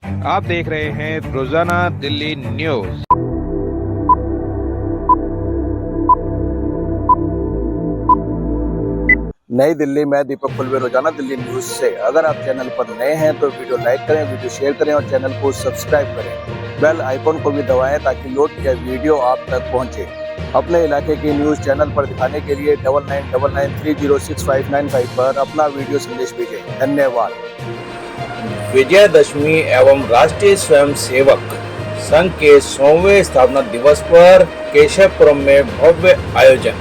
आप देख रहे हैं रोजाना दिल्ली न्यूज। नई दिल्ली में दीपक खुलवे, रोजाना दिल्ली न्यूज से। अगर आप चैनल पर नए हैं तो वीडियो लाइक करें, वीडियो शेयर करें और चैनल को सब्सक्राइब करें। बेल आइकॉन को भी दबाएं ताकि लोड किया वीडियो आप तक पहुंचे। अपने इलाके की न्यूज चैनल पर दिखाने के लिए 9999306595 पर अपना वीडियो संदेश भेजें। धन्यवाद। विजयदशमी एवं राष्ट्रीय स्वयंसेवक संघ के 100वें स्थापना दिवस पर केशवपुरम में भव्य आयोजन।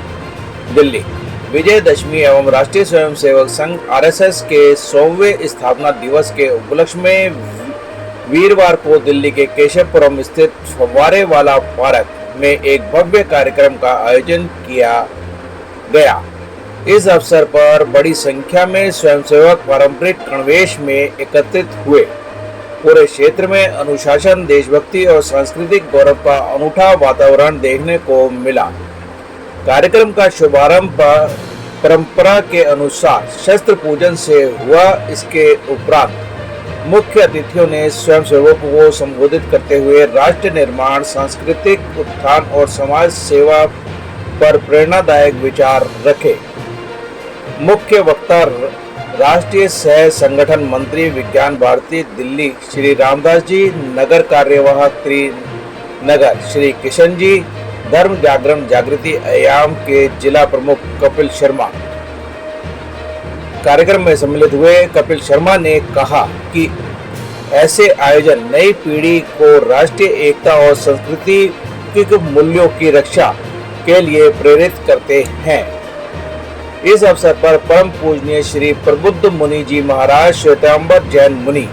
दिल्ली। विजयदशमी एवं राष्ट्रीय स्वयंसेवक संघ आरएसएस के 100वें स्थापना दिवस के उपलक्ष्य में वीरवार को दिल्ली के केशवपुरम स्थित फव्वारे वाला पार्क में एक भव्य कार्यक्रम का आयोजन किया गया। इस अवसर पर बड़ी संख्या में स्वयंसेवक पारंपरिक गणवेश में एकत्रित हुए। पूरे क्षेत्र में अनुशासन, देशभक्ति और सांस्कृतिक गौरव का अनूठा वातावरण देखने को मिला। कार्यक्रम का शुभारंभ परंपरा के अनुसार शस्त्र पूजन से हुआ। इसके उपरांत मुख्य अतिथियों ने स्वयंसेवकों को संबोधित करते हुए राष्ट्र निर्माण, सांस्कृतिक उत्थान और समाज सेवा पर प्रेरणादायक विचार रखे। मुख्य वक्ता राष्ट्रीय सह संगठन मंत्री विज्ञान भारती दिल्ली श्री रामदास जी, नगर कार्यवाहक त्रिनगर श्री किशन जी, धर्म जागरण जागृति आयाम के जिला प्रमुख कपिल शर्मा कार्यक्रम में सम्मिलित हुए। कपिल शर्मा ने कहा कि ऐसे आयोजन नई पीढ़ी को राष्ट्रीय एकता और सांस्कृतिक मूल्यों की रक्षा के लिए प्रेरित करते हैं। इस अवसर पर परम पूजनीय श्री प्रबुद्ध मुनि जी महाराज श्वेतांबर जैन मुनि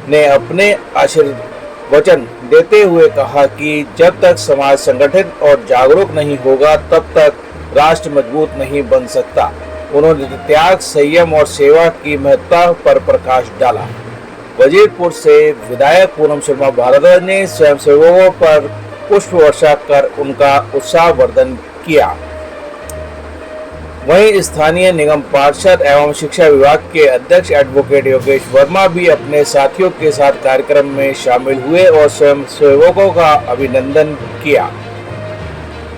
ने अपने आशीर्वचन देते हुए कहा कि जब तक समाज संगठित और जागरूक नहीं होगा तब तक राष्ट्र मजबूत नहीं बन सकता। उन्होंने त्याग, संयम और सेवा की महत्ता पर प्रकाश डाला। वजीरपुर से विधायक पूनम शर्मा भारद्वाज ने स्वयंसेवकों पर पुष्प वर्षा कर उनका उत्साहवर्धन किया। वहीं स्थानीय निगम पार्षद एवं शिक्षा विभाग के अध्यक्ष एडवोकेट योगेश वर्मा भी अपने साथियों के साथ कार्यक्रम में शामिल हुए और स्वयंसेवकों का अभिनंदन किया।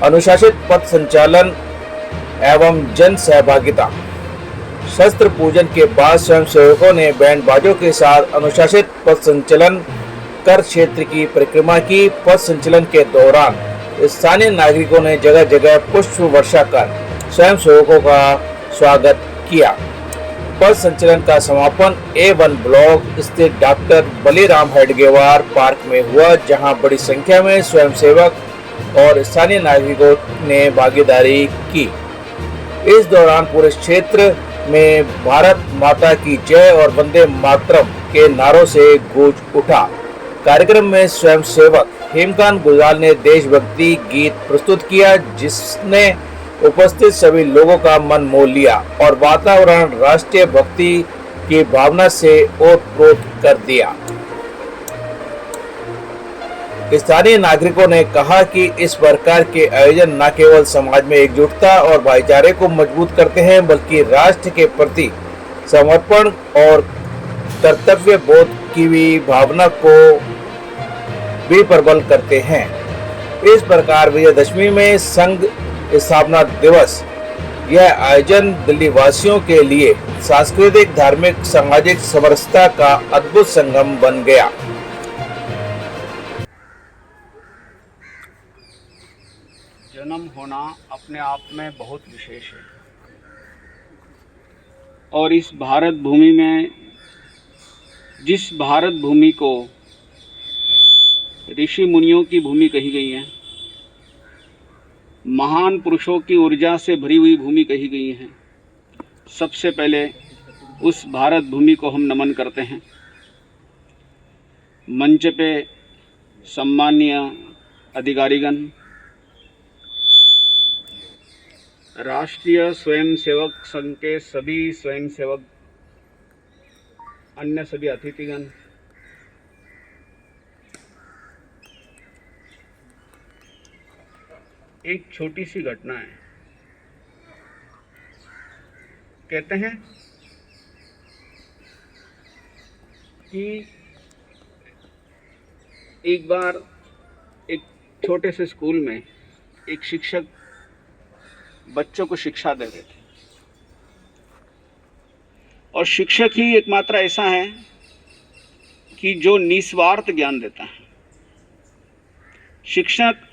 अनुशासित पथ संचालन एवं जन सहभागिता। शस्त्र पूजन के बाद स्वयंसेवकों ने बैंड बाजों के साथ अनुशासित पथ संचलन कर क्षेत्र की परिक्रमा की। पथ संचलन के दौरान स्थानीय नागरिकों ने जगह जगह पुष्प वर्षा कर स्वयंसेवकों का स्वागत किया। पथ संचलन का समापन A1 ब्लॉक स्थित डॉक्टर बलीराम हेडगेवार पार्क में हुआ, जहां बड़ी संख्या में स्वयंसेवक और स्थानीय नागरिकों ने भागीदारी की। इस दौरान पूरे क्षेत्र में भारत माता की जय और वंदे मातरम के नारों से गूंज उठा। कार्यक्रम में स्वयंसेवक हेमकांत गुजराल ने देशभक्ति गीत प्रस्तुत किया, जिसने उपस्थित सभी लोगों का मन मोह लिया और वातावरण राष्ट्रीय भक्ति की भावना से ओतप्रोत कर दिया। स्थानीय नागरिकों ने कहा कि इस प्रकार के आयोजन न केवल समाज में एकजुटता और भाईचारे को मजबूत करते हैं, बल्कि राष्ट्र के प्रति समर्पण और कर्तव्य बोध की भी भावना को भी प्रबल करते हैं। इस प्रकार विजयदशमी में संघ स्थापना दिवस यह आयोजन दिल्ली वासियों के लिए सांस्कृतिक, धार्मिक, सामाजिक समरसता का अद्भुत संगम बन गया। जन्म होना अपने आप में बहुत विशेष है और इस भारत भूमि में, जिस भारत भूमि को ऋषि मुनियों की भूमि कही गई है, महान पुरुषों की ऊर्जा से भरी हुई भूमि कही गई है, सबसे पहले उस भारत भूमि को हम नमन करते हैं। मंच पे सम्माननीय अधिकारीगण, राष्ट्रीय स्वयंसेवक संघ के सभी स्वयंसेवक, अन्य सभी अतिथिगण, एक छोटी सी घटना है। कहते हैं कि एक बार एक छोटे से स्कूल में एक शिक्षक बच्चों को शिक्षा दे रहे थे, और शिक्षक ही एकमात्र ऐसा है कि जो निस्वार्थ ज्ञान देता है। शिक्षक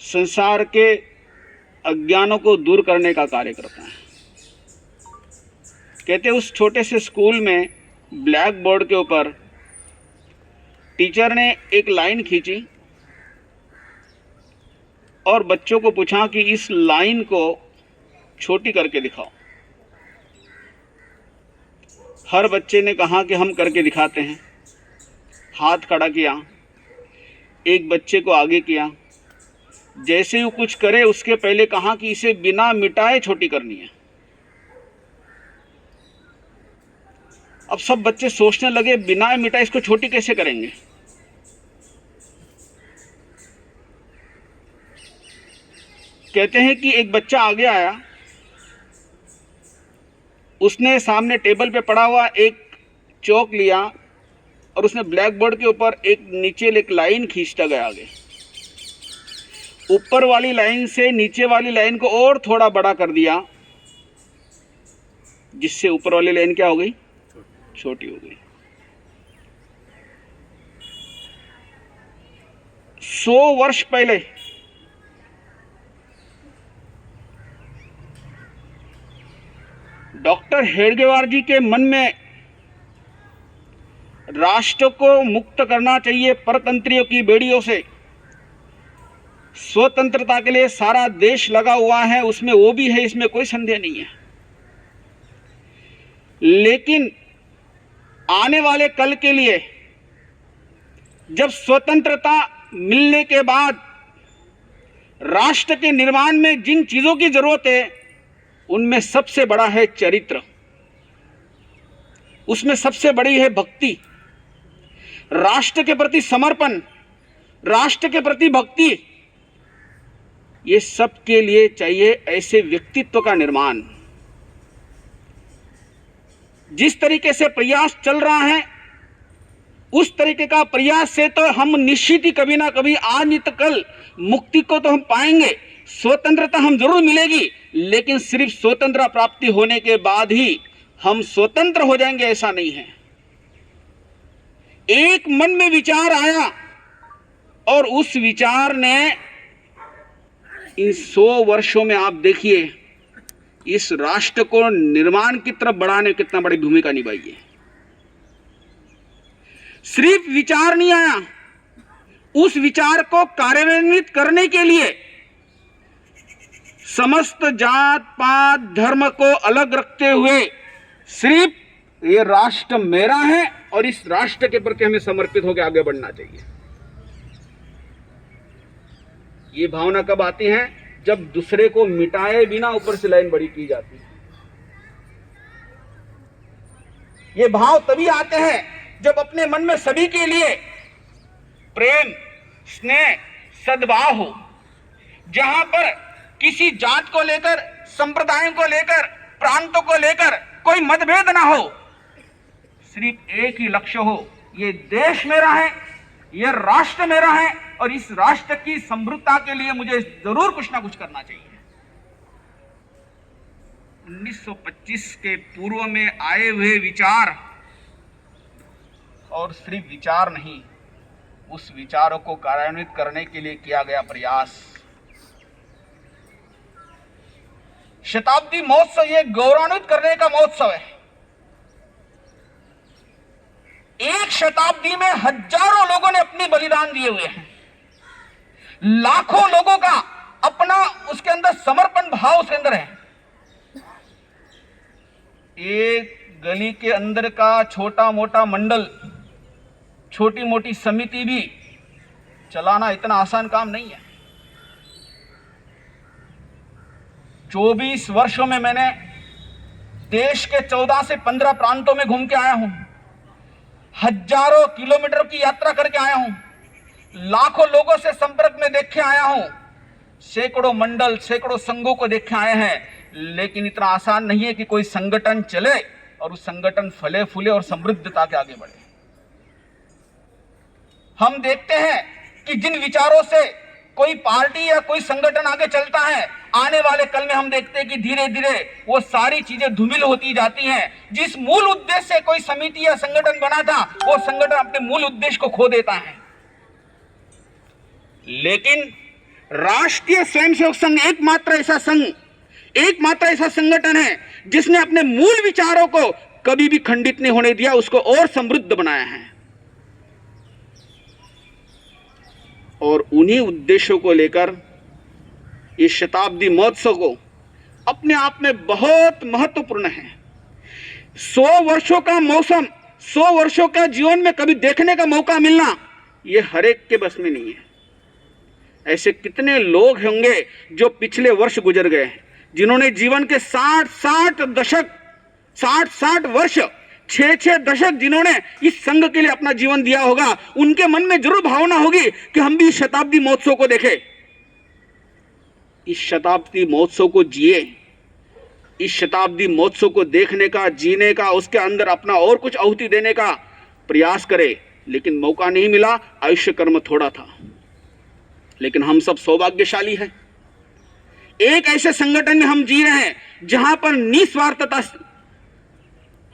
संसार के अज्ञानों को दूर करने का कार्य करता है। कहते उस छोटे से स्कूल में ब्लैक बोर्ड के ऊपर टीचर ने एक लाइन खींची और बच्चों को पूछा कि इस लाइन को छोटी करके दिखाओ। हर बच्चे ने कहा कि हम करके दिखाते हैं। हाथ खड़ा किया, एक बच्चे को आगे किया। जैसे ही वो कुछ करे उसके पहले कहा कि इसे बिना मिटाए छोटी करनी है। अब सब बच्चे सोचने लगे बिना मिटाए इसको छोटी कैसे करेंगे। कहते हैं कि एक बच्चा आगे आया, उसने सामने टेबल पे पड़ा हुआ एक चौक लिया और उसने ब्लैक बोर्ड के ऊपर एक नीचे एक लाइन खींचता गया आगे। ऊपर वाली लाइन से नीचे वाली लाइन को और थोड़ा बड़ा कर दिया, जिससे ऊपर वाली लाइन क्या हो गई, छोटी हो गई। 100 वर्ष पहले डॉक्टर हेडगेवार जी के मन में राष्ट्र को मुक्त करना चाहिए परतंत्रियों की बेड़ियों से, स्वतंत्रता के लिए सारा देश लगा हुआ है, उसमें वो भी है, इसमें कोई संदेह नहीं है। लेकिन आने वाले कल के लिए जब स्वतंत्रता मिलने के बाद राष्ट्र के निर्माण में जिन चीजों की जरूरत है उनमें सबसे बड़ा है चरित्र, उसमें सबसे बड़ी है भक्ति। राष्ट्र के प्रति समर्पण, राष्ट्र के प्रति भक्ति, ये सब के लिए चाहिए ऐसे व्यक्तित्व का निर्माण। जिस तरीके से प्रयास चल रहा है उस तरीके का प्रयास से तो हम निश्चित ही कभी ना कभी आज नहीं तो कल मुक्ति को तो हम पाएंगे, स्वतंत्रता हम जरूर मिलेगी, लेकिन सिर्फ स्वतंत्रता प्राप्ति होने के बाद ही हम स्वतंत्र हो जाएंगे ऐसा नहीं है। एक मन में विचार आया और उस विचार ने इन 100 वर्षों में आप देखिए इस राष्ट्र को निर्माण की तरफ बढ़ाने कितना बड़ी भूमिका निभाई है। सिर्फ विचार नहीं आया, उस विचार को कार्यान्वित करने के लिए समस्त जात पात धर्म को अलग रखते हुए सिर्फ ये राष्ट्र मेरा है और इस राष्ट्र के प्रति हमें समर्पित होकर आगे बढ़ना चाहिए। ये भावना कब आती है? जब दूसरे को मिटाए बिना ऊपर से लाइन बड़ी की जाती है। ये भाव तभी आते हैं जब अपने मन में सभी के लिए प्रेम, स्नेह, सद्भाव हो। जहां पर किसी जात को लेकर, संप्रदायों को लेकर, प्रांतों को लेकर कोई मतभेद ना हो, सिर्फ एक ही लक्ष्य हो, ये देश मेरा है, ये राष्ट्र मेरा है और इस राष्ट्र की समृद्धता के लिए मुझे जरूर कुछ ना कुछ करना चाहिए। 1925 के पूर्व में आए हुए विचार, और सिर्फ विचार नहीं, उस विचारों को कार्यान्वित करने के लिए किया गया प्रयास। शताब्दी महोत्सव ये गौरवान्वित करने का महोत्सव है। एक शताब्दी में हजारों लोगों ने अपने बलिदान दिए हुए हैं, लाखों लोगों का अपना उसके अंदर समर्पण भाव उसके अंदर है। एक गली के अंदर का छोटा मोटा मंडल, छोटी मोटी समिति भी चलाना इतना आसान काम नहीं है। 24 वर्षों में मैंने देश के 14 से 15 प्रांतों में घूम के आया हूं, हजारों किलोमीटर की यात्रा करके आया हूं, लाखों लोगों से संपर्क में देख के आया हूं, सैकड़ों मंडल, सैकड़ों संघों को देख के आए हैं। लेकिन इतना आसान नहीं है कि कोई संगठन चले और उस संगठन फले फूले और समृद्धता के आगे बढ़े। हम देखते हैं कि जिन विचारों से कोई पार्टी या कोई संगठन आगे चलता है, आने वाले कल में हम देखते हैं कि धीरे धीरे वो सारी चीजें धूमिल होती जाती हैं। जिस मूल उद्देश्य से कोई समिति या संगठन बना था, वो संगठन अपने मूल उद्देश्य को खो देता है। लेकिन राष्ट्रीय स्वयंसेवक संघ एकमात्र ऐसा संगठन है जिसने अपने मूल विचारों को कभी भी खंडित नहीं होने दिया, उसको और समृद्ध बनाया है। और उन्हीं उद्देश्यों को लेकर इस शताब्दी महोत्सव को अपने आप में बहुत महत्वपूर्ण है। 100 वर्षों का मौसम, 100 वर्षों का जीवन में कभी देखने का मौका मिलना, यह हर एक के बस में नहीं है। ऐसे कितने लोग होंगे जो पिछले वर्ष गुजर गए हैं, जिन्होंने जीवन के 60 वर्ष, 6 दशक जिन्होंने इस संघ के लिए अपना जीवन दिया होगा, उनके मन में जरूर भावना होगी कि हम भी इस शताब्दी महोत्सव को देखें, इस शताब्दी महोत्सव को जिए, इस शताब्दी महोत्सव को देखने का, जीने का, उसके अंदर अपना और कुछ आहुति देने का प्रयास करे। लेकिन मौका नहीं मिला, आयुष्य कर्म थोड़ा था। लेकिन हम सब सौभाग्यशाली हैं, एक ऐसे संगठन में हम जी रहे हैं जहां पर निस्वार्थता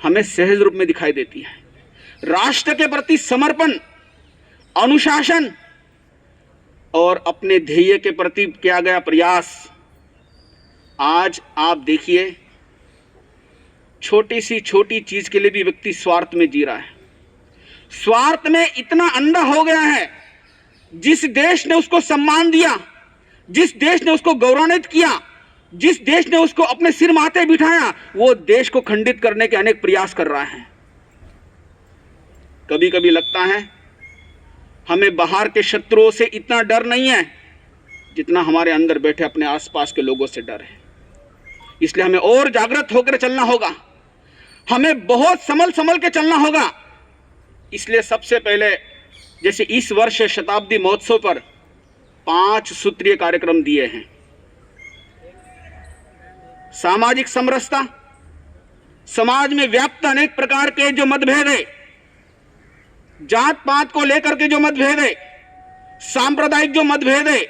हमें सहज रूप में दिखाई देती है। राष्ट्र के प्रति समर्पण, अनुशासन और अपने ध्येय के प्रति किया गया प्रयास। आज आप देखिए, छोटी सी छोटी चीज के लिए भी व्यक्ति स्वार्थ में जी रहा है, स्वार्थ में इतना अंधा हो गया है। जिस देश ने उसको सम्मान दिया, जिस देश ने उसको गौरवान्वित किया, जिस देश ने उसको अपने सिर माथे बिठाया, वो देश को खंडित करने के अनेक प्रयास कर रहा है। कभी कभी लगता है हमें बाहर के शत्रुओं से इतना डर नहीं है जितना हमारे अंदर बैठे अपने आसपास के लोगों से डर है। इसलिए हमें और जागृत होकर चलना होगा, हमें बहुत संभल के चलना होगा। इसलिए सबसे पहले, जैसे इस वर्ष शताब्दी महोत्सव पर 5 सूत्रीय कार्यक्रम दिए हैं। सामाजिक समरसता, समाज में व्याप्त अनेक प्रकार के जो मतभेद है, जात पात को लेकर के जो मतभेद है, सांप्रदायिक जो मतभेद है,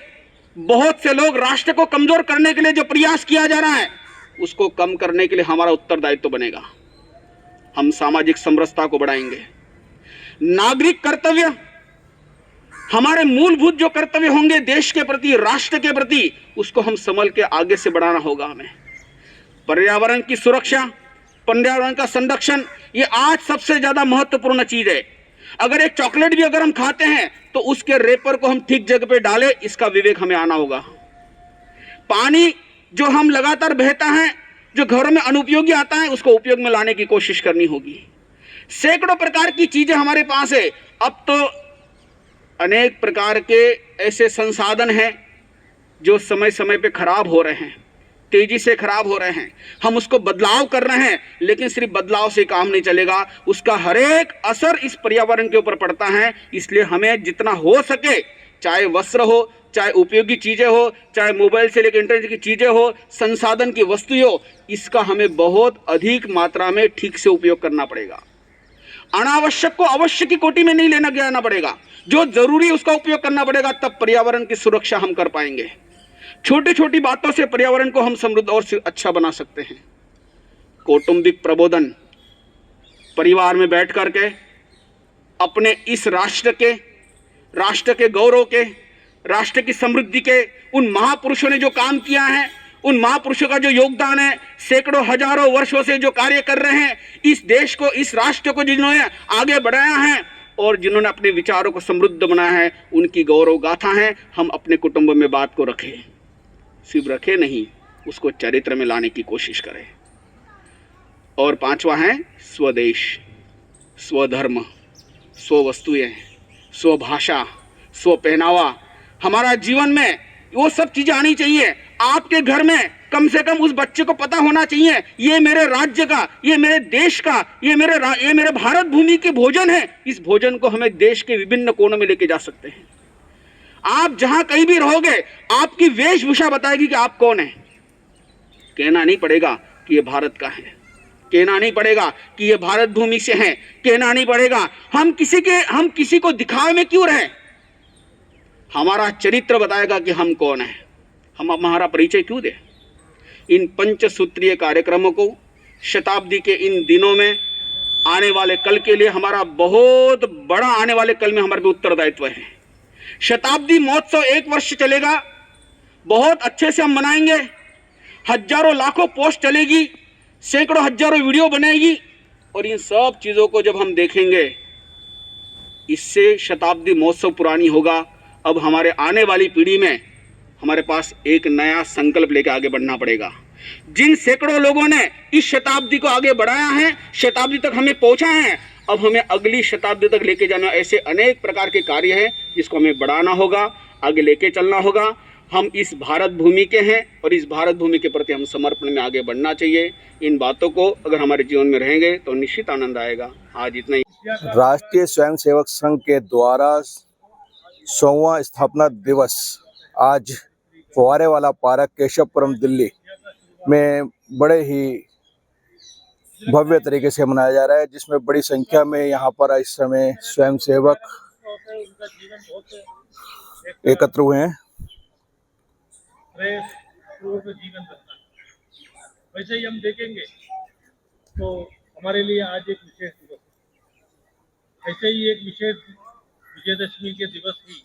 बहुत से लोग राष्ट्र को कमजोर करने के लिए जो प्रयास किया जा रहा है, उसको कम करने के लिए हमारा उत्तरदायित्व बनेगा। हम सामाजिक समरसता को बढ़ाएंगे। नागरिक कर्तव्य, हमारे मूलभूत जो कर्तव्य होंगे देश के प्रति, राष्ट्र के प्रति, उसको हम संभल के आगे से बढ़ाना होगा हमें। पर्यावरण की सुरक्षा, पर्यावरण का संरक्षण, ये आज सबसे ज्यादा महत्वपूर्ण चीज है। अगर एक चॉकलेट भी अगर हम खाते हैं तो उसके रेपर को हम ठीक जगह पे डालें, इसका विवेक हमें आना होगा। पानी जो हम लगातार बहता है, जो घरों में अनुपयोगी आता है, उसको उपयोग में लाने की कोशिश करनी होगी। सैकड़ों प्रकार की चीजें हमारे पास है। अब तो अनेक प्रकार के ऐसे संसाधन हैं जो समय समय पे खराब हो रहे हैं, तेजी से खराब हो रहे हैं। हम उसको बदलाव कर रहे हैं, लेकिन सिर्फ बदलाव से काम नहीं चलेगा, उसका हर एक असर इस पर्यावरण के ऊपर पड़ता है। इसलिए हमें जितना हो सके, चाहे वस्त्र हो, चाहे उपयोगी चीजें हो, चाहे मोबाइल से लेकर इंटरनेट की चीजें हो, संसाधन की वस्तु हो, इसका हमें बहुत अधिक मात्रा में ठीक से उपयोग करना पड़ेगा। अनावश्यक को आवश्यक की कोटि में नहीं लेना जाना पड़ेगा, जो जरूरी उसका उपयोग करना पड़ेगा। तब पर्यावरण की सुरक्षा हम कर पाएंगे। छोटी छोटी बातों से पर्यावरण को हम समृद्ध और अच्छा बना सकते हैं। कौटुंबिक प्रबोधन, परिवार में बैठ करके अपने इस राष्ट्र के गौरव के, राष्ट्र की समृद्धि के, उन महापुरुषों ने जो काम किया है, उन महापुरुषों का जो योगदान है, सैकड़ों हजारों वर्षों से जो कार्य कर रहे हैं, इस देश को, इस राष्ट्र को जिन्होंने आगे बढ़ाया है और जिन्होंने अपने विचारों को समृद्ध बनाया है, उनकी गौरव गाथा है। हम अपने कुटुंब में बात को रखें, सिर्फ रखें नहीं, उसको चरित्र में लाने की कोशिश करें। और 5वां है स्वदेश, स्वधर्म, स्ववस्तुएं, स्वभाषा, स्वपहनावा। हमारा जीवन में वो सब चीजें आनी चाहिए। आपके घर में कम से कम उस बच्चे को पता होना चाहिए, ये मेरे राज्य का, ये मेरे देश का, ये मेरे भारत भूमि के भोजन है। इस भोजन को हमें देश के विभिन्न कोनों में लेके जा सकते हैं। आप जहां कहीं भी रहोगे, आपकी वेशभूषा बताएगी कि आप कौन है। कहना नहीं पड़ेगा कि ये भारत का है। कहना नहीं पड़ेगा कि ये भारत भूमि से हैं, कहना नहीं पड़ेगा हम किसी को दिखावे में क्यों रहे। हमारा चरित्र बताएगा कि हम कौन हैं, हम हमारा परिचय क्यों दें। इन पंचसूत्रीय कार्यक्रमों को शताब्दी के इन दिनों में आने वाले कल के लिए हमारा बहुत बड़ा आने वाले कल में हमारे भी उत्तरदायित्व है। शताब्दी महोत्सव 1 वर्ष चलेगा, बहुत अच्छे से हम मनाएंगे। हजारों लाखों पोस्ट चलेगी, सैकड़ों हजारों वीडियो बनेगी और इन सब चीज़ों को जब हम देखेंगे, इससे शताब्दी महोत्सव पुरानी होगा। अब हमारे आने वाली पीढ़ी में हमारे पास एक नया संकल्प लेकर आगे बढ़ना पड़ेगा। जिन सैकड़ों लोगों ने इस शताब्दी को आगे बढ़ाया है, शताब्दी तक हमें पहुंचा है, अब हमें अगली शताब्दी तक लेके जाना। ऐसे अनेक प्रकार के कार्य हैं जिसको हमें बढ़ाना होगा, आगे लेके चलना होगा। हम इस भारत भूमि के हैं और इस भारत भूमि के प्रति हम समर्पण में आगे बढ़ना चाहिए। इन बातों को अगर हमारे जीवन में रहेंगे तो निश्चित आनंद आएगा। आज इतना ही। राष्ट्रीय स्वयंसेवक संघ के द्वारा 100वां स्थापना दिवस आज फुवारे वाला पार्क केशवपुरम दिल्ली में बड़े ही भव्य तरीके से मनाया जा रहा है, जिसमें बड़ी संख्या में यहाँ पर इस समय स्वयंसेवक एकत्र हुए हैं। जीवन बनता है। वैसे ही हम देखेंगे तो हमारे लिए आज एक विशेष दिवस है। ऐसे ही एक विशेष विजयदशमी के दिवस भी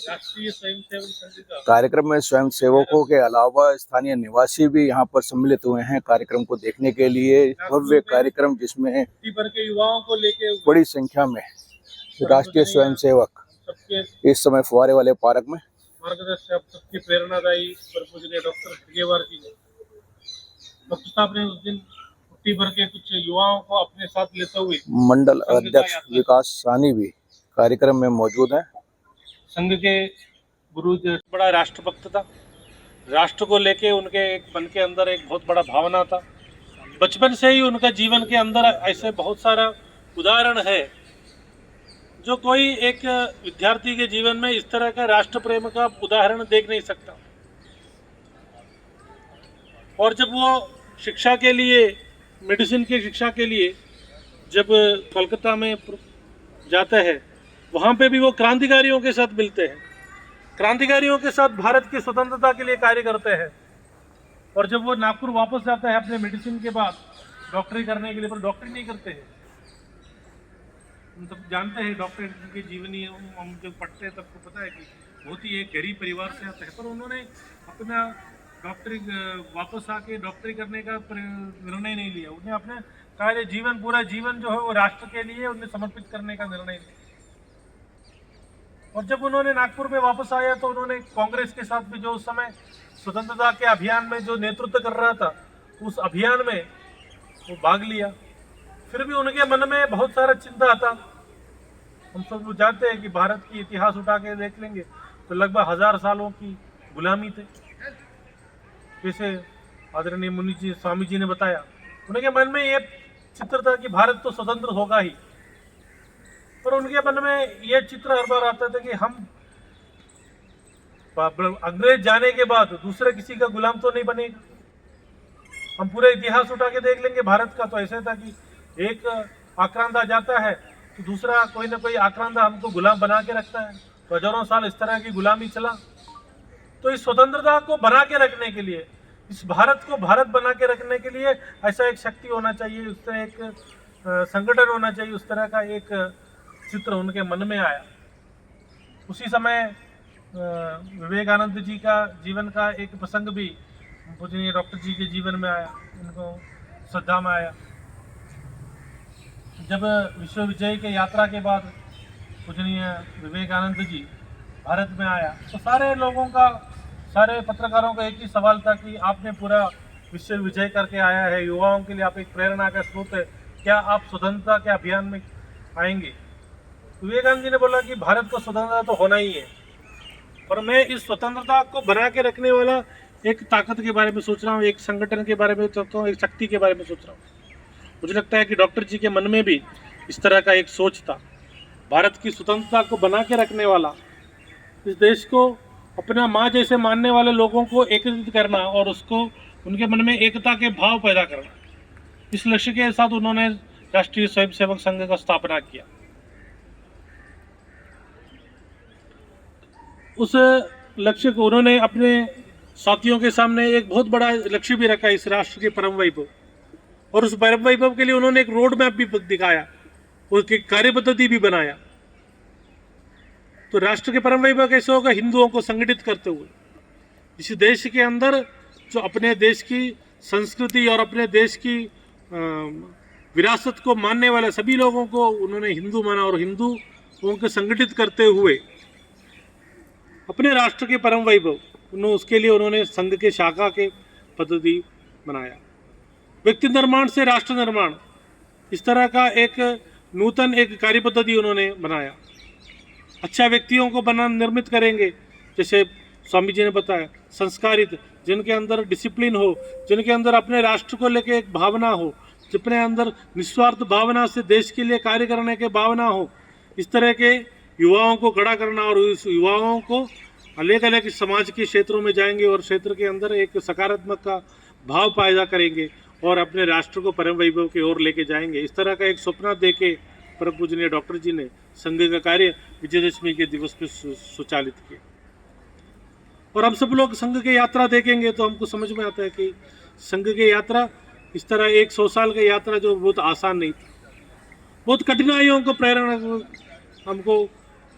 राष्ट्रीय स्वयंसेवक संघ का कार्यक्रम में स्वयंसेवकों के अलावा स्थानीय निवासी भी यहाँ पर सम्मिलित हुए हैं कार्यक्रम को देखने के लिए। भव्य कार्यक्रम जिसमें भर के युवाओं को लेके बड़ी संख्या में राष्ट्रीय स्वयंसेवक इस समय फुवारे वाले पार्क में मार्गदर्शक सबकी प्रेरणादायी पर पूजनीय डॉक्टर हेगेवार जी ने डॉक्टर साहब ने उस दिन छुट्टी भर के कुछ युवाओं को अपने साथ लेते हुए मंडल अध्यक्ष विकास सानी भी कार्यक्रम में मौजूद हैं। संघ के गुरु बड़ा राष्ट्रभक्त था। राष्ट्र को लेके उनके एक मन के अंदर एक बहुत बड़ा भावना था। बचपन से ही उनका जीवन के अंदर ऐसे बहुत सारा उदाहरण है जो कोई एक विद्यार्थी के जीवन में इस तरह का राष्ट्र प्रेम का उदाहरण देख नहीं सकता। और जब वो शिक्षा के लिए, मेडिसिन की शिक्षा के लिए जब कोलकाता में जाते हैं, वहाँ पे भी वो क्रांतिकारियों के साथ मिलते हैं, क्रांतिकारियों के साथ भारत की स्वतंत्रता के लिए कार्य करते हैं। और जब वो नागपुर वापस जाता है अपने मेडिसिन के बाद डॉक्टरी करने के लिए, पर डॉक्टरी नहीं करते हैं। हम सब जानते हैं डॉक्टर की जीवनी, हम जब पढ़ते हैं सबको पता है कि बहुत ही एक गरीब परिवार से आते हैं, पर उन्होंने अपना डॉक्टरी वापस आके डॉक्टरी करने का निर्णय नहीं लिया। उन्हें अपने कार्य जीवन, पूरा जीवन जो है वो राष्ट्र के लिए उन्हें समर्पित करने का निर्णय लिया। और जब उन्होंने नागपुर में वापस आया तो उन्होंने कांग्रेस के साथ भी, जो उस समय स्वतंत्रता के अभियान में जो नेतृत्व कर रहा था, उस अभियान में वो भाग लिया। फिर भी उनके मन में बहुत सारा चिंता था। हम सब जानते हैं कि भारत की इतिहास उठा के देख लेंगे तो लगभग 1000 सालों की गुलामी थे। जैसे आदरणीय मुनि जी, स्वामी जी ने बताया, उनके मन में ये चित्र था कि भारत तो स्वतंत्र होगा ही, पर उनके मन में ये चित्र हर बार आता था कि हम अंग्रेज जाने के बाद दूसरे किसी का गुलाम तो नहीं बनेगा। हम पूरे इतिहास उठा के देख लेंगे भारत का, तो ऐसा था कि एक आक्रांता जाता है तो दूसरा कोई ना कोई आक्रांता हमको गुलाम बना के रखता है। तो हजारों साल इस तरह की गुलामी चला। तो इस स्वतंत्रता को बना के रखने के लिए, इस भारत को भारत बना के रखने के लिए ऐसा एक शक्ति होना चाहिए, उस तरह एक संगठन होना चाहिए, उस तरह का एक चित्र उनके मन में आया। उसी समय विवेकानंद जी का जीवन का एक प्रसंग भी पूजनीय डॉक्टर जी के जीवन में आया, उनको श्रद्धा में आया। जब विश्व विजय के यात्रा के बाद पूजनीय विवेकानंद जी भारत में आया तो सारे लोगों का, सारे पत्रकारों का एक ही सवाल था कि आपने पूरा विश्व विजय करके आया है, युवाओं के लिए आप एक प्रेरणा का स्रोत है, क्या आप स्वतंत्रता के अभियान में आएंगे? विवेकानंद जी ने बोला कि भारत को स्वतंत्रता तो होना ही है, पर मैं इस स्वतंत्रता को बना के रखने वाला एक ताकत के बारे में सोच रहा हूँ, एक संगठन के बारे में सोचता हूँ, एक शक्ति के बारे में सोच रहा हूँ। मुझे लगता है कि डॉक्टर जी के मन में भी इस तरह का एक सोच था। भारत की स्वतंत्रता को बना के रखने वाला, इस देश को अपना माँ जैसे मानने वाले लोगों को एकत्रित करना और उसको उनके मन में एकता के भाव पैदा करना। इस लक्ष्य के साथ उन्होंने राष्ट्रीय स्वयंसेवक संघ का स्थापना किया। उस लक्ष्य को उन्होंने अपने साथियों के सामने एक बहुत बड़ा लक्ष्य भी रखा इस राष्ट्र के परम वैभव, और उस परम वैभव के लिए उन्होंने एक रोड मैप भी दिखाया, उसकी कार्य पद्धति भी बनाया। तो राष्ट्र के परम वैभव कैसे होगा? हिंदुओं को संगठित करते हुए इस देश के अंदर जो अपने देश की संस्कृति और अपने देश की विरासत को मानने वाले सभी लोगों को उन्होंने हिंदू माना, और हिंदुओं को संगठित करते हुए अपने राष्ट्र के परम वैभव उसके लिए उन्होंने संघ के शाखा के पद्धति बनाया। व्यक्ति निर्माण से राष्ट्र निर्माण, इस तरह का एक नूतन एक कार्य पद्धति उन्होंने बनाया। अच्छा व्यक्तियों को निर्मित करेंगे, जैसे स्वामी जी ने बताया, संस्कारित, जिनके अंदर डिसिप्लिन हो, जिनके अंदर अपने राष्ट्र को लेकर एक भावना हो, जिनके अंदर निस्वार्थ भावना से देश के लिए कार्य करने के भावना हो, इस तरह के युवाओं को खड़ा करना, और इस युवाओं को अलग अलग समाज के क्षेत्रों में जाएंगे और क्षेत्र के अंदर एक सकारात्मक का भाव पैदा करेंगे और अपने राष्ट्र को परम वैभव की ओर लेके जाएंगे। इस तरह का एक सपना देके परम पूजनीय डॉक्टर जी ने संघ का कार्य विजयदशमी के दिवस पे सुचालित किया। और हम सब लोग संघ की यात्रा देखेंगे तो हमको समझ में आता है कि संघ की यात्रा इस तरह 100 साल की यात्रा जो बहुत आसान नहीं थी, बहुत कठिनाइयों को प्रेरणा हमको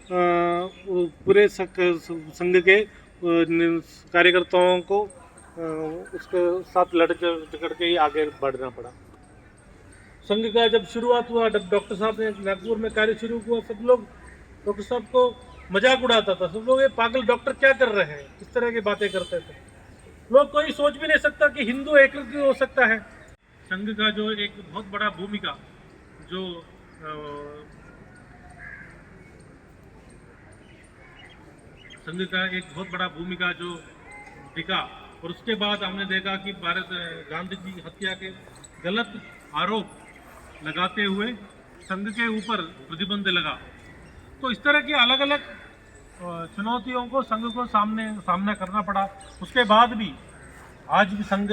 पूरे संघ के कार्यकर्ताओं को उसके साथ लड़ के ही आगे बढ़ना पड़ा। संघ का जब शुरुआत हुआ, डॉक्टर साहब ने नागपुर में कार्य शुरू हुआ, सब लोग डॉक्टर साहब को मजाक उड़ाता था, सब लोग ये पागल डॉक्टर क्या कर रहे हैं, इस तरह की बातें करते थे। लोग कोई सोच भी नहीं सकता कि हिंदू एकीकृत हो सकता है। संघ का जो एक बहुत बड़ा भूमिका जो संघ का एक बहुत बड़ा भूमिका जो दिखा, और उसके बाद हमने देखा कि भारत गांधी जी हत्या के गलत आरोप लगाते हुए संघ के ऊपर प्रतिबंध लगा। तो इस तरह की अलग अलग चुनौतियों को संघ को सामना करना पड़ा। उसके बाद भी आज भी संघ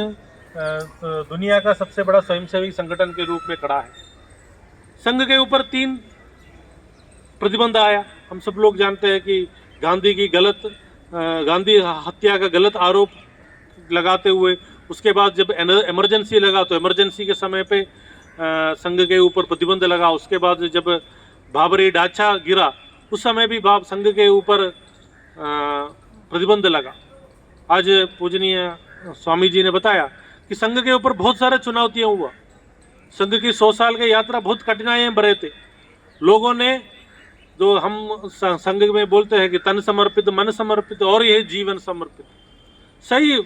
दुनिया का सबसे बड़ा स्वयंसेवी संगठन के रूप में खड़ा है। संघ के ऊपर 3 प्रतिबंध आया। हम सब लोग जानते हैं कि गांधी हत्या का गलत आरोप लगाते हुए, उसके बाद जब इमरजेंसी लगा तो इमरजेंसी के समय पे संघ के ऊपर प्रतिबंध लगा। उसके बाद जब बाबरी ढांचा गिरा उस समय भी संघ के ऊपर प्रतिबंध लगा। आज पूजनीय स्वामी जी ने बताया कि संघ के ऊपर बहुत सारे चुनौतियां हुआ। संघ की 100 साल की यात्रा बहुत कठिनाइयां भरे थे। लोगों ने जो हम संघ में बोलते हैं कि तन समर्पित, मन समर्पित और यह जीवन समर्पित, सही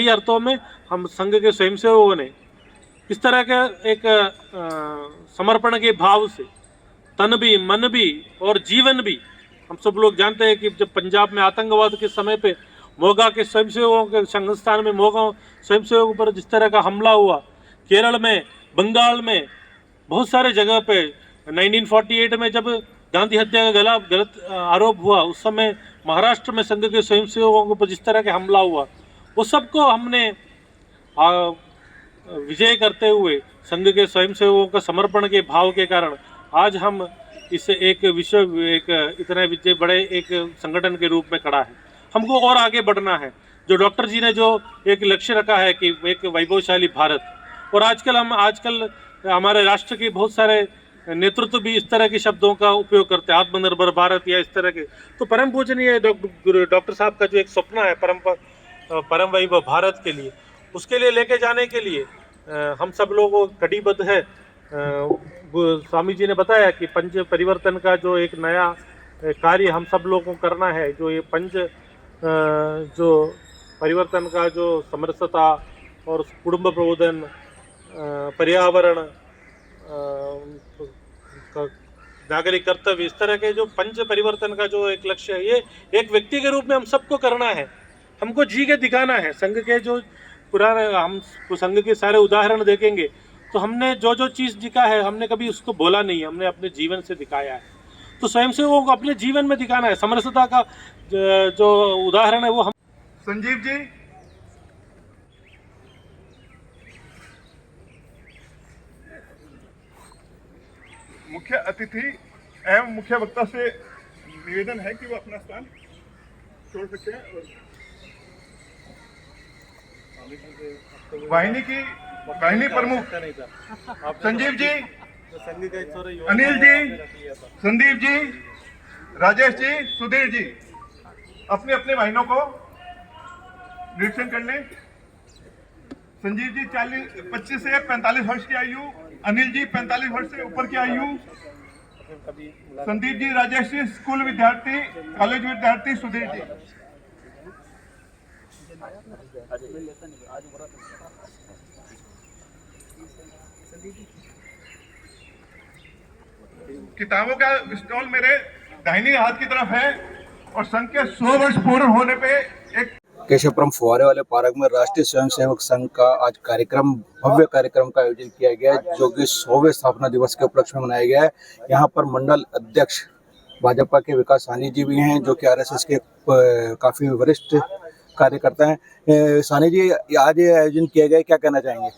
अर्थों में हम संघ के स्वयंसेवकों ने इस तरह का एक समर्पण के भाव से तन भी, मन भी और जीवन भी। हम सब लोग जानते हैं कि जब पंजाब में आतंकवाद के समय पे मोगा के स्वयंसेवकों के संस्थान में मोगा स्वयंसेवकों पर जिस तरह का हमला हुआ, केरल में, बंगाल में, बहुत सारे जगह पे 1948 में जब गांधी हत्या का गलत आरोप हुआ, उस समय महाराष्ट्र में संघ के स्वयंसेवकों पर जिस तरह का हमला हुआ, वो सबको हमने विजय करते हुए संघ के स्वयंसेवकों का समर्पण के भाव के कारण आज हम इसे एक इतने विजय बड़े एक संगठन के रूप में खड़ा है। हमको और आगे बढ़ना है। जो डॉक्टर जी ने जो एक लक्ष्य रखा है कि एक वैभवशाली भारत, और आजकल हमारे राष्ट्र के बहुत सारे नेतृत्व भी इस तरह के शब्दों का उपयोग करते हैं, आत्मनिर्भर भारत या इस तरह के। तो परम पूजनीय डॉक्टर साहब का जो एक सपना है परम वैभव भारत के लिए, उसके लिए लेके जाने के लिए हम सब लोगों कटिबद्ध है। स्वामी जी ने बताया कि पंच परिवर्तन का जो एक नया कार्य हम सब लोगों को करना है। जो ये पंच जो परिवर्तन का जो समरसता और कुटुंब प्रबोधन, पर्यावरण, नागरिक कर्तव्य, इस तरह के जो पंच परिवर्तन का जो एक लक्ष्य है, ये एक व्यक्ति के रूप में हम सबको करना है। हमको जी के दिखाना है। संघ के जो पुराने हम संघ के सारे उदाहरण देखेंगे तो हमने जो चीज़ दिखा है हमने कभी उसको बोला नहीं, हमने अपने जीवन से दिखाया है। तो स्वयंसेवकों को अपने जीवन में दिखाना है। समरसता का जो उदाहरण है वो हम। संजीव जी, मुख्य अतिथि एवं मुख्य वक्ता से निवेदन है कि वो अपना स्थान छोड़ सकते हैं और वाहिनी प्रमुख संजीव जी, अनिल जी, संदीप जी, राजेश जी, सुधीर जी अपने अपने वाहिनों को निरीक्षण कर लें। संजीव जी 25 से 45 वर्ष की आयु, अनिल जी 45 वर्ष से ऊपर की आयु, संदीप जी, राजेश जी स्कूल विद्यार्थी, कॉलेज विद्यार्थी, सुधीर जी। किताबों का स्टॉल मेरे दाहिनी हाथ की तरफ है और संघ के 100 वर्ष पूर्ण होने पे एक केशवपुरम फुवारे वाले पार्क में राष्ट्रीय स्वयंसेवक संघ का आज भव्य कार्यक्रम का आयोजन किया गया है, जो कि 100वें स्थापना दिवस के उपलक्ष्य में मनाया गया है। यहाँ पर मंडल अध्यक्ष भाजपा के विकास साहनी जी भी हैं, जो कि आरएसएस के काफी वरिष्ठ कार्यकर्ता हैं। साहनी जी, आज ये आयोजन किया गया है, क्या कहना चाहेंगे?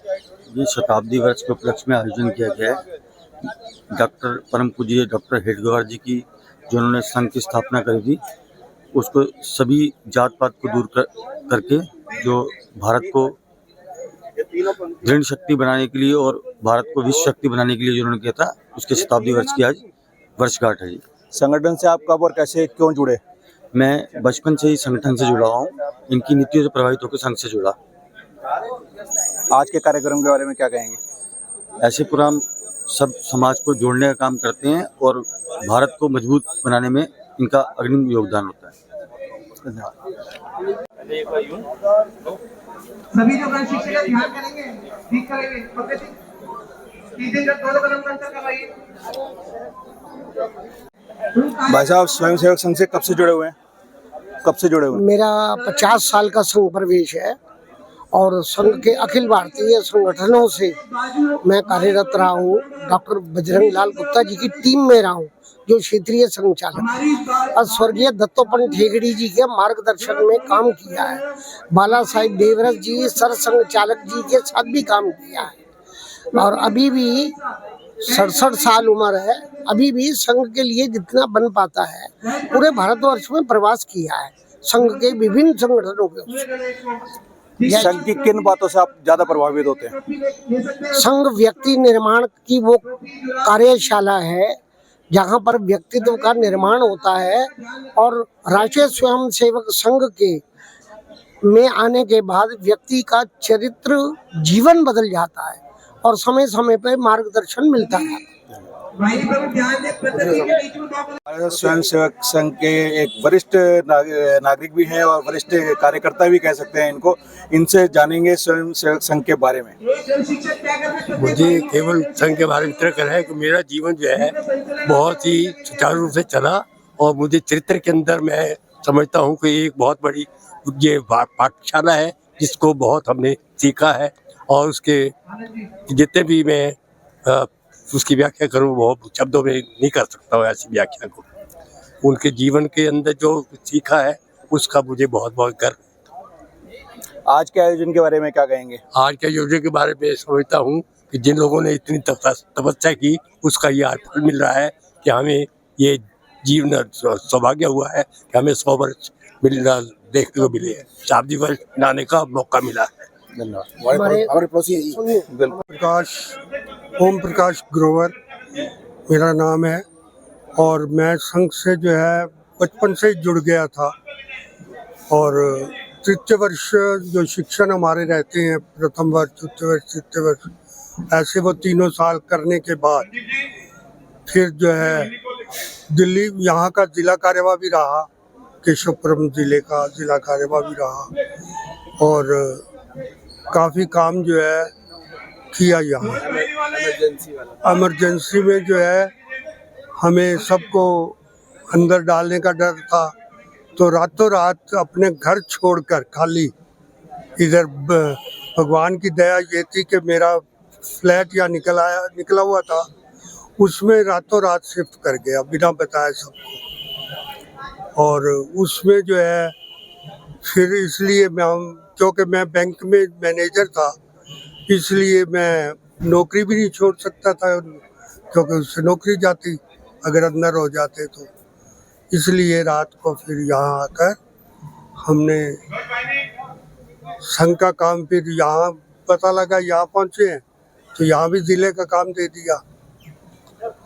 ये शताब्दी वर्ष के उपलक्ष्य में आयोजन किया गया है। डॉक्टर परम पूज्य डॉक्टर हेडगेवार जी की, जिन्होंने संघ की स्थापना करी थी, उसको सभी जात पात को दूर करके जो भारत को दृढ़ शक्ति बनाने के लिए और भारत को विश्व शक्ति बनाने के लिए जिन्होंने किया था, उसके शताब्दी वर्ष की आज वर्षगांठ है जी। संगठन से आप कब और कैसे क्यों जुड़े? मैं बचपन से ही संगठन से जुड़ा हूँ, इनकी नीतियों से प्रभावित होकर संघ से जुड़ा। आज के कार्यक्रम के बारे में क्या कहेंगे? ऐसे प्रोग्राम सब समाज को जोड़ने का काम करते हैं और भारत को मजबूत बनाने में इनका अग्रिम योगदान होता है। सभी जो शिक्षक का ध्यान करेंगे, ठीक करेंगे, पक्के सीधे जब दोनों कदम अंतर करवाइए। भाई साहब, स्वयंसेवक संघ से कब से जुड़े हुए हैं? कब से जुड़े हुए हैं? मेरा 50 साल का संघ प्रवेश है और संघ के अखिल भारतीय संगठनों से मैं कार्यरत रहा हूँ। डॉक्टर बजरंग लाल गुप्ता जी की टीम में रहा हूँ, जो क्षेत्रीय संघ चालक, और स्वर्गीय दत्तोपंत ठेगड़ी जी के मार्गदर्शन में काम किया है। बाला साहिब देवरस जी सर संघ चालक जी के साथ भी काम किया है और अभी भी 67 साल उम्र है। अभी भी संघ के लिए जितना बन पाता है पूरे भारतवर्ष में प्रवास किया है, संघ के विभिन्न संगठनों के। संघ की किन बातों से आप ज्यादा प्रभावित होते हैं? संघ व्यक्ति निर्माण की वो कार्यशाला है जहाँ पर व्यक्तित्व का निर्माण होता है और राष्ट्रीय स्वयंसेवक संघ के में आने के बाद व्यक्ति का चरित्र जीवन बदल जाता है और समय समय पर मार्गदर्शन मिलता है। स्वयंसेवक संघ के एक वरिष्ठ नागरिक भी हैं और वरिष्ठ कार्यकर्ता भी कह सकते हैं इनको, इनसे जानेंगे स्वयंसेवक संघ के बारे में। मुझे केवल संघ के बारे में इतना कहना है कि मेरा जीवन जो है बहुत ही सुचारू रूप से चला और मुझे चरित्र के अंदर मैं समझता हूँ कि एक बहुत बड़ी ये पाठशाला है जिसको बहुत हमने सीखा है और उसके जितने भी मैं उसकी व्याख्या करूँ बहुत शब्दों में नहीं कर सकता हूँ ऐसी व्याख्या को। उनके जीवन के अंदर जो सीखा है उसका मुझे बहुत बहुत गर्व। आज के आयोजन के बारे में क्या कहेंगे? आज के आयोजन के बारे में समझता हूँ कि जिन लोगों ने इतनी तपस्या की उसका ये आज फल मिल रहा है कि हमें ये जीवन सौभाग्य हुआ है कि हमें 100 वर्ष देखने को मिले, शताब्दी वर्ष मनाने का मौका मिला है। ओम प्रकाश ग्रोवर मेरा नाम है और मैं संघ से जो है बचपन से ही जुड़ गया था और तृतीय वर्ष जो शिक्षण हमारे रहते हैं, प्रथम वर्ष, द्वितीय वर्ष, तृतीय वर्ष, ऐसे वो तीनों साल करने के बाद फिर जो है दिल्ली यहाँ का जिला कार्यवाह भी रहा, केशवपुरम जिले का जिला कार्यवाह भी रहा और काफ़ी काम जो है किया यहाँ। इमरजेंसी में जो है हमें सबको अंदर डालने का डर था तो रातों रात अपने घर छोड़कर खाली इधर भगवान की दया ये थी कि मेरा फ्लैट या निकला हुआ था, उसमें रातों रात शिफ्ट कर गया बिना बताए सबको। और उसमें जो है फिर इसलिए क्योंकि मैं बैंक में मैनेजर था इसलिए मैं नौकरी भी नहीं छोड़ सकता था क्योंकि उससे नौकरी जाती अगर अंदर हो जाते तो। इसलिए रात को फिर यहाँ आकर हमने संघ का काम, फिर यहाँ पता लगा यहाँ पहुँचे हैं तो यहाँ भी जिले का काम दे दिया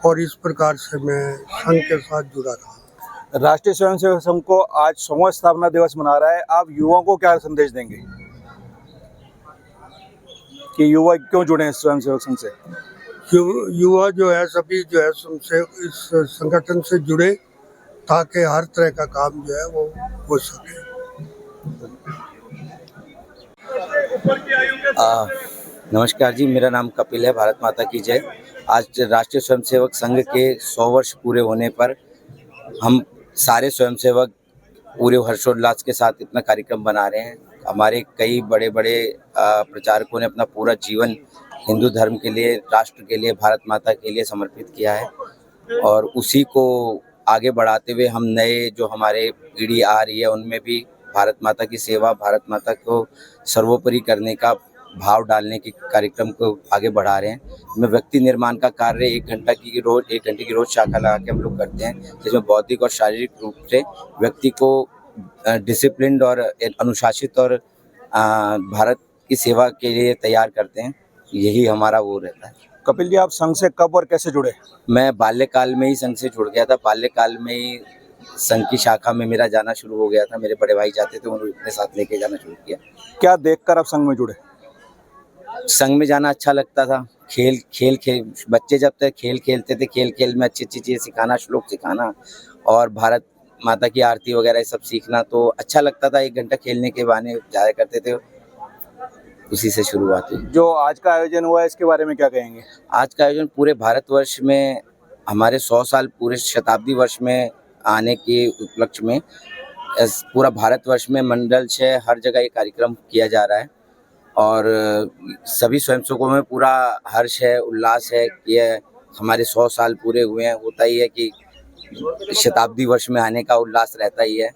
और इस प्रकार से मैं संघ के साथ जुड़ा रहा। राष्ट्रीय स्वयंसेवक संघ को आज 100वां स्थापना दिवस मना रहा है, आप युवाओं को क्या संदेश देंगे कि युवा क्यों जुड़े हैं स्वयंसेवक संघ से? युवा जो है सभी जो है से इस संगठन से जुड़े ताकि हर तरह का काम जो है वो हो सके। नमस्कार जी, मेरा नाम कपिल है। भारत माता की जय। आज राष्ट्रीय स्वयंसेवक संघ के 100 वर्ष पूरे होने पर हम सारे स्वयंसेवक पूरे हर्षोल्लास के साथ इतना कार्यक्रम बना रहे हैं। हमारे कई बड़े बड़े प्रचारकों ने अपना पूरा जीवन हिंदू धर्म के लिए, राष्ट्र के लिए, भारत माता के लिए समर्पित किया है और उसी को आगे बढ़ाते हुए हम नए जो हमारे पीढ़ी आ रही है उनमें भी भारत माता की सेवा, भारत माता को सर्वोपरि करने का भाव डालने के कार्यक्रम को आगे बढ़ा रहे हैं। मैं व्यक्ति निर्माण का कार्य 1 घंटे की रोज शाखा लगा के हम लोग करते हैं, जिसमें बौद्धिक और शारीरिक रूप से व्यक्ति को डिसिप्लिन्ड और अनुशासित और भारत की सेवा के लिए तैयार करते हैं। यही हमारा वो रहता है। कपिल जी, आप संघ से कब और कैसे जुड़े? मैं बाल्यकाल में ही संघ से जुड़ गया था। बाल्यकाल में ही संघ की शाखा में मेरा जाना शुरू हो गया था। मेरे बड़े भाई जाते थे, उन्होंने अपने साथ लेके जाना शुरू किया। क्या देखकर आप संघ में जुड़े? संघ में जाना अच्छा लगता था। खेल बच्चे जब तक खेल खेलते थे, खेल में अच्छी चीज़ें सिखाना, श्लोक सिखाना और भारत माता की आरती वगैरह सब सीखना तो अच्छा लगता था। 1 घंटा खेलने के बहाने जाया करते थे, उसी से शुरुआत हुई। जो आज का आयोजन हुआ है इसके बारे में क्या कहेंगे? आज का आयोजन पूरे भारतवर्ष में हमारे 100 साल पूरे शताब्दी वर्ष में आने के उपलक्ष्य में पूरा भारतवर्ष में मंडल से हर जगह ये कार्यक्रम किया जा रहा है और सभी स्वयंसेवकों में पूरा हर्ष है, उल्लास है कि ये हमारे 100 साल पूरे हुए हैं। होता ही है कि शताब्दी वर्ष में आने का उल्लास रहता ही है,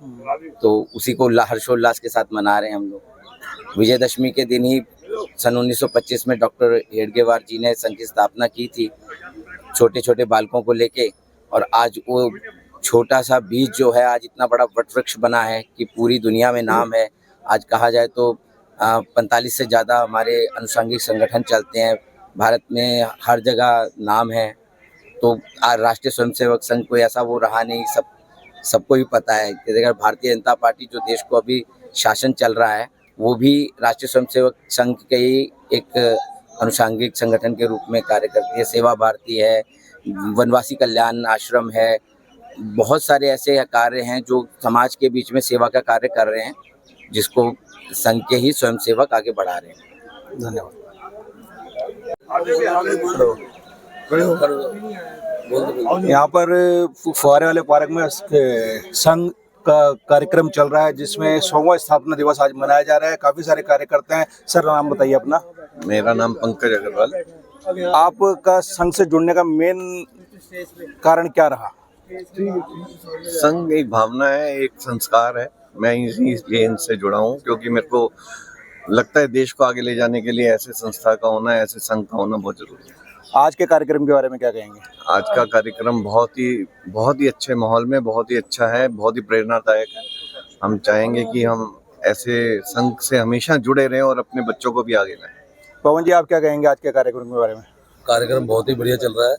तो उसी को हर्षोल्लास के साथ मना रहे हैं हम लोग। विजयदशमी के दिन ही सन 1925 में डॉक्टर हेडगेवार जी ने संघ की स्थापना की थी छोटे छोटे बालकों को लेके, और आज वो छोटा सा बीज जो है आज इतना बड़ा वटवृक्ष बना है कि पूरी दुनिया में नाम है। आज कहा जाए तो 45 से ज़्यादा हमारे अनुषंगिक संगठन चलते हैं भारत में, हर जगह नाम है। तो राष्ट्रीय स्वयंसेवक संघ कोई ऐसा वो रहा नहीं, सबको ही पता है कि अगर भारतीय जनता पार्टी जो देश को अभी शासन चल रहा है वो भी राष्ट्रीय स्वयंसेवक संघ के ही एक अनुषंगिक संगठन के रूप में कार्य करती है। सेवा भारती है, वनवासी कल्याण आश्रम है, बहुत सारे ऐसे कार्य हैं जो समाज के बीच में सेवा का कार्य कर रहे हैं, जिसको संघ के ही स्वयंसेवक आगे बढ़ा रहे हैं। धन्यवाद। यहाँ पर फुहारे वाले पार्क में संघ का कार्यक्रम चल रहा है जिसमें 100वां स्थापना दिवस आज मनाया जा रहा है। काफी सारे कार्यकर्ता हैं। सर, नाम बताइए अपना। मेरा नाम पंकज अग्रवाल। आपका संघ से जुड़ने का मेन कारण क्या रहा? संघ एक भावना है, एक संस्कार है। मैं इसलिए इनसे जुड़ा हूँ क्योंकि मेरे को लगता है देश को आगे ले जाने के लिए ऐसे संस्था का होना, ऐसे संघ का होना बहुत जरूरी है। आज के कार्यक्रम के बारे में क्या कहेंगे? आज का कार्यक्रम बहुत ही अच्छे माहौल में बहुत ही अच्छा है, बहुत ही प्रेरणादायक है। हम चाहेंगे कि हम ऐसे संघ से हमेशा जुड़े रहें और अपने बच्चों को भी आगे लाएं। पवन जी, आप क्या कहेंगे आज के कार्यक्रम के बारे में? कार्यक्रम बहुत ही बढ़िया चल रहा है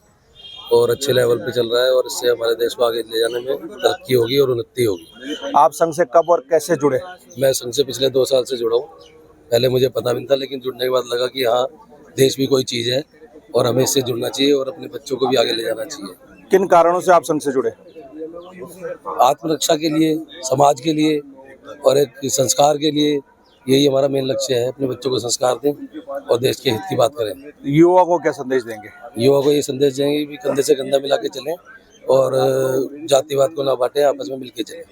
और अच्छे लेवल पे चल रहा है और इससे हमारे देश को आगे ले जाने में तरक्की होगी और उन्नति होगी। आप संघ से कब और कैसे जुड़े? मैं संघ से पिछले 2 साल से जुड़ा हूँ। पहले मुझे पता भी नहीं था, लेकिन जुड़ने के बाद लगा कि हाँ, देश भी कोई चीज़ है और हमें इससे जुड़ना चाहिए और अपने बच्चों को भी आगे ले जाना चाहिए। किन कारणों से आप संघ से जुड़े? आत्मरक्षा के लिए, समाज के लिए और एक संस्कार के लिए। यही हमारा मेन लक्ष्य है, अपने बच्चों को संस्कार दें और देश के हित की बात करें। युवा को क्या संदेश देंगे? युवा को ये संदेश देंगे कि कंधे से कंधा मिला के चलें और जातिवाद को ना बांटें, आपस में मिलके चलें।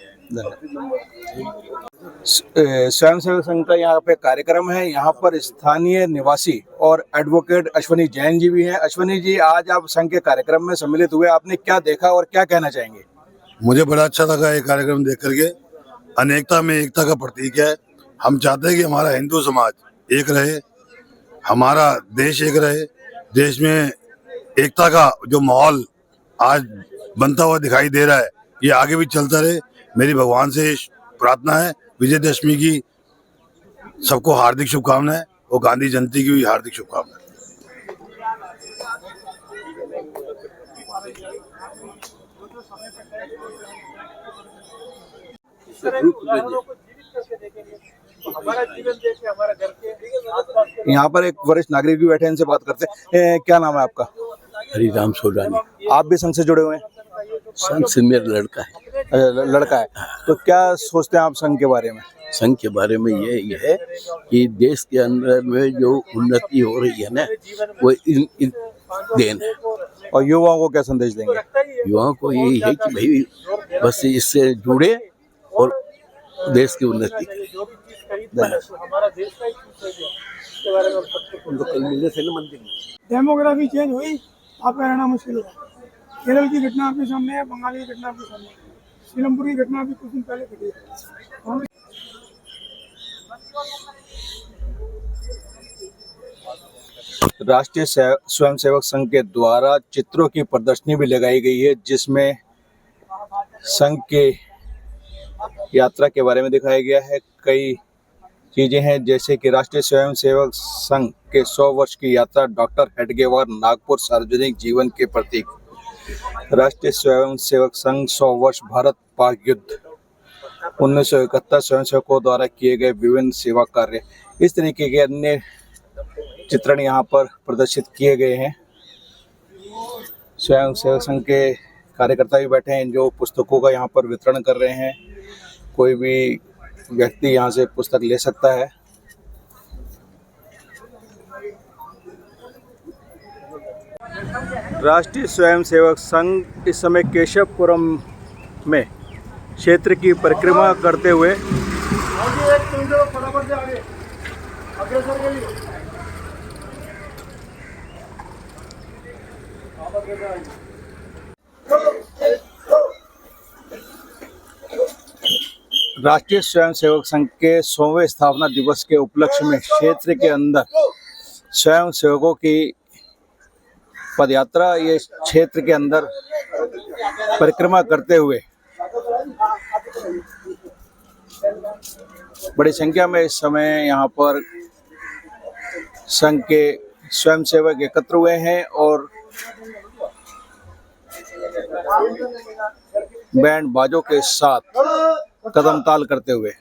स्वयंसेवक संघ का यहाँ पे कार्यक्रम है। यहाँ पर स्थानीय निवासी और एडवोकेट अश्वनी जैन जी भी हैं। अश्वनी जी, आज आप संघ के कार्यक्रम में सम्मिलित हुए, आपने क्या देखा और क्या कहना चाहेंगे? मुझे बड़ा अच्छा लगा ये कार्यक्रम देख करके। अनेकता में एकता का प्रतीक है। हम चाहते हैं कि हमारा हिंदू समाज एक रहे, हमारा देश एक रहे, देश में एकता का जो माहौल आज बनता हुआ दिखाई दे रहा है, ये आगे भी चलता रहे। मेरी भगवान से प्रार्थना है, विजयदशमी की सबको हार्दिक शुभकामनाएं और गांधी जयंती की भी हार्दिक शुभकामनाएं। यहाँ पर एक वरिष्ठ नागरिक भी बैठे हैं, इनसे बात करते हैं। क्या नाम है आपका? हरिराम सोडानी। आप भी संघ से जुड़े हुए हैं? संघ से मेरा लड़का है। लड़का है, तो क्या सोचते हैं आप संघ के बारे में? संघ के बारे में ये है कि देश के अंदर में जो उन्नति हो रही है ना, वो इन देन है। और युवाओं को क्या संदेश देंगे? युवाओं को यही है कि भाई बस इससे जुड़े और देश की उन्नति करें। डेमोग्राफी चेंज हुई, आपका रहना मुश्किल होगा। केरल की घटना आपके सामने है, बंगाल की घटना आपके सामने है, सीलमपुर की घटना अभी कुछ दिन पहले घटी है। राष्ट्रीय स्वयंसेवक संघ के द्वारा चित्रों की प्रदर्शनी भी लगाई गई है, जिसमें संघ के यात्रा के बारे में दिखाया गया है। कई चीजें हैं, जैसे कि राष्ट्रीय स्वयंसेवक संघ के 100 वर्ष की यात्रा, डॉक्टर हेडगेवार नागपुर सार्वजनिक जीवन के प्रतीक। राष्ट्रीय स्वयंसेवक संघ 100 वर्ष भारत पाक युद्ध, 1971 स्वयंसेवकों द्वारा किए गए विभिन्न सेवा कार्य, इस तरीके के अन्य चित्रण यहाँ पर प्रदर्शित किए गए हैं। स्वयंसेवक संघ के कार्यकर्ता भी बैठे हैं जो पुस्तकों का यहाँ पर वितरण कर रहे हैं। कोई भी व्यक्ति यहाँ से पुस्तक ले सकता है। राष्ट्रीय स्वयंसेवक संघ इस समय केशवपुरम में क्षेत्र की परिक्रमा करते हुए राष्ट्रीय स्वयंसेवक संघ के 100वें स्थापना दिवस के उपलक्ष्य में क्षेत्र के अंदर स्वयंसेवकों की पदयात्रा ये क्षेत्र के अंदर परिक्रमा करते हुए बड़ी संख्या में इस समय यहाँ पर संघ के स्वयंसेवक एकत्र हुए हैं और बैंड बाजों के साथ कदम ताल करते हुए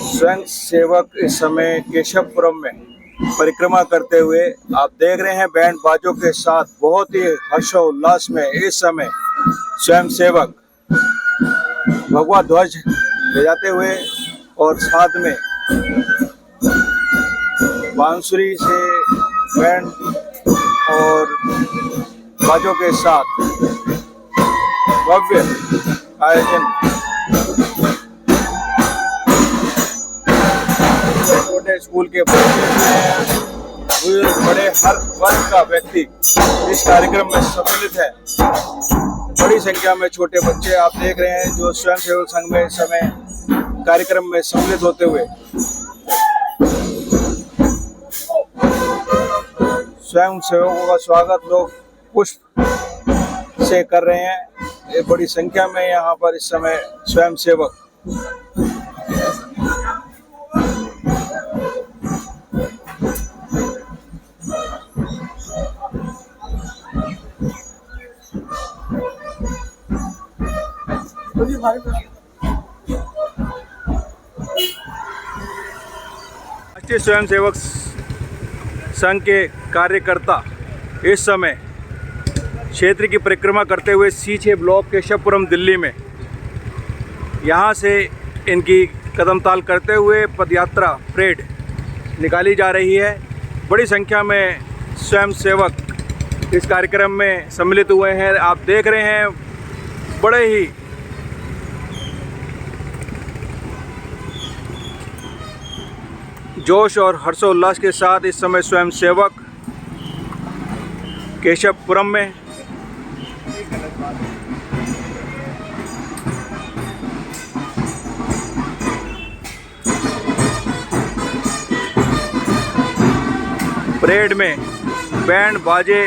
स्वयं सेवक इस समय केशवपुरम में परिक्रमा करते हुए आप देख रहे हैं बैंड बाजों के साथ बहुत ही हर्षोल्लास में इस समय स्वयं सेवक भगवा ध्वज ले जाते हुए और साथ में बांसुरी से बैंड और बाजों के साथ भव्य आयोजन छोटे स्कूल के बड़े हर वर्ग का व्यक्ति इस कार्यक्रम में सम्मिलित है। बड़ी संख्या में छोटे बच्चे आप देख रहे हैं जो स्वयंसेवक संघ में इस समय कार्यक्रम में सम्मिलित होते हुए स्वयंसेवकों का स्वागत लोग पुष्प से कर रहे हैं। ये बड़ी संख्या में यहाँ पर इस समय स्वयंसेवक राष्ट्रीय स्वयंसेवक संघ के कार्यकर्ता इस समय क्षेत्र की परिक्रमा करते हुए C6 ब्लॉक केशवपुरम दिल्ली में यहाँ से इनकी कदम ताल करते हुए पदयात्रा परेड निकाली जा रही है। बड़ी संख्या में स्वयंसेवक इस कार्यक्रम में सम्मिलित हुए हैं। आप देख रहे हैं बड़े ही जोश और हर्षोल्लास के साथ इस समय स्वयंसेवक केशवपुरम में। परेड में बैंड बाजे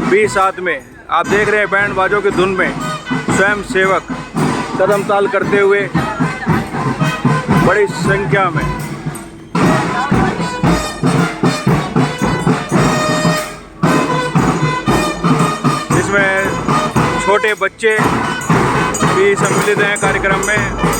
भी साथ में, आप देख रहे हैं बैंड बाजों की धुन में स्वयं सेवक कदम ताल करते हुए बड़ी संख्या में। जिसमें छोटे बच्चे भी सम्मिलित हैं कार्यक्रम में।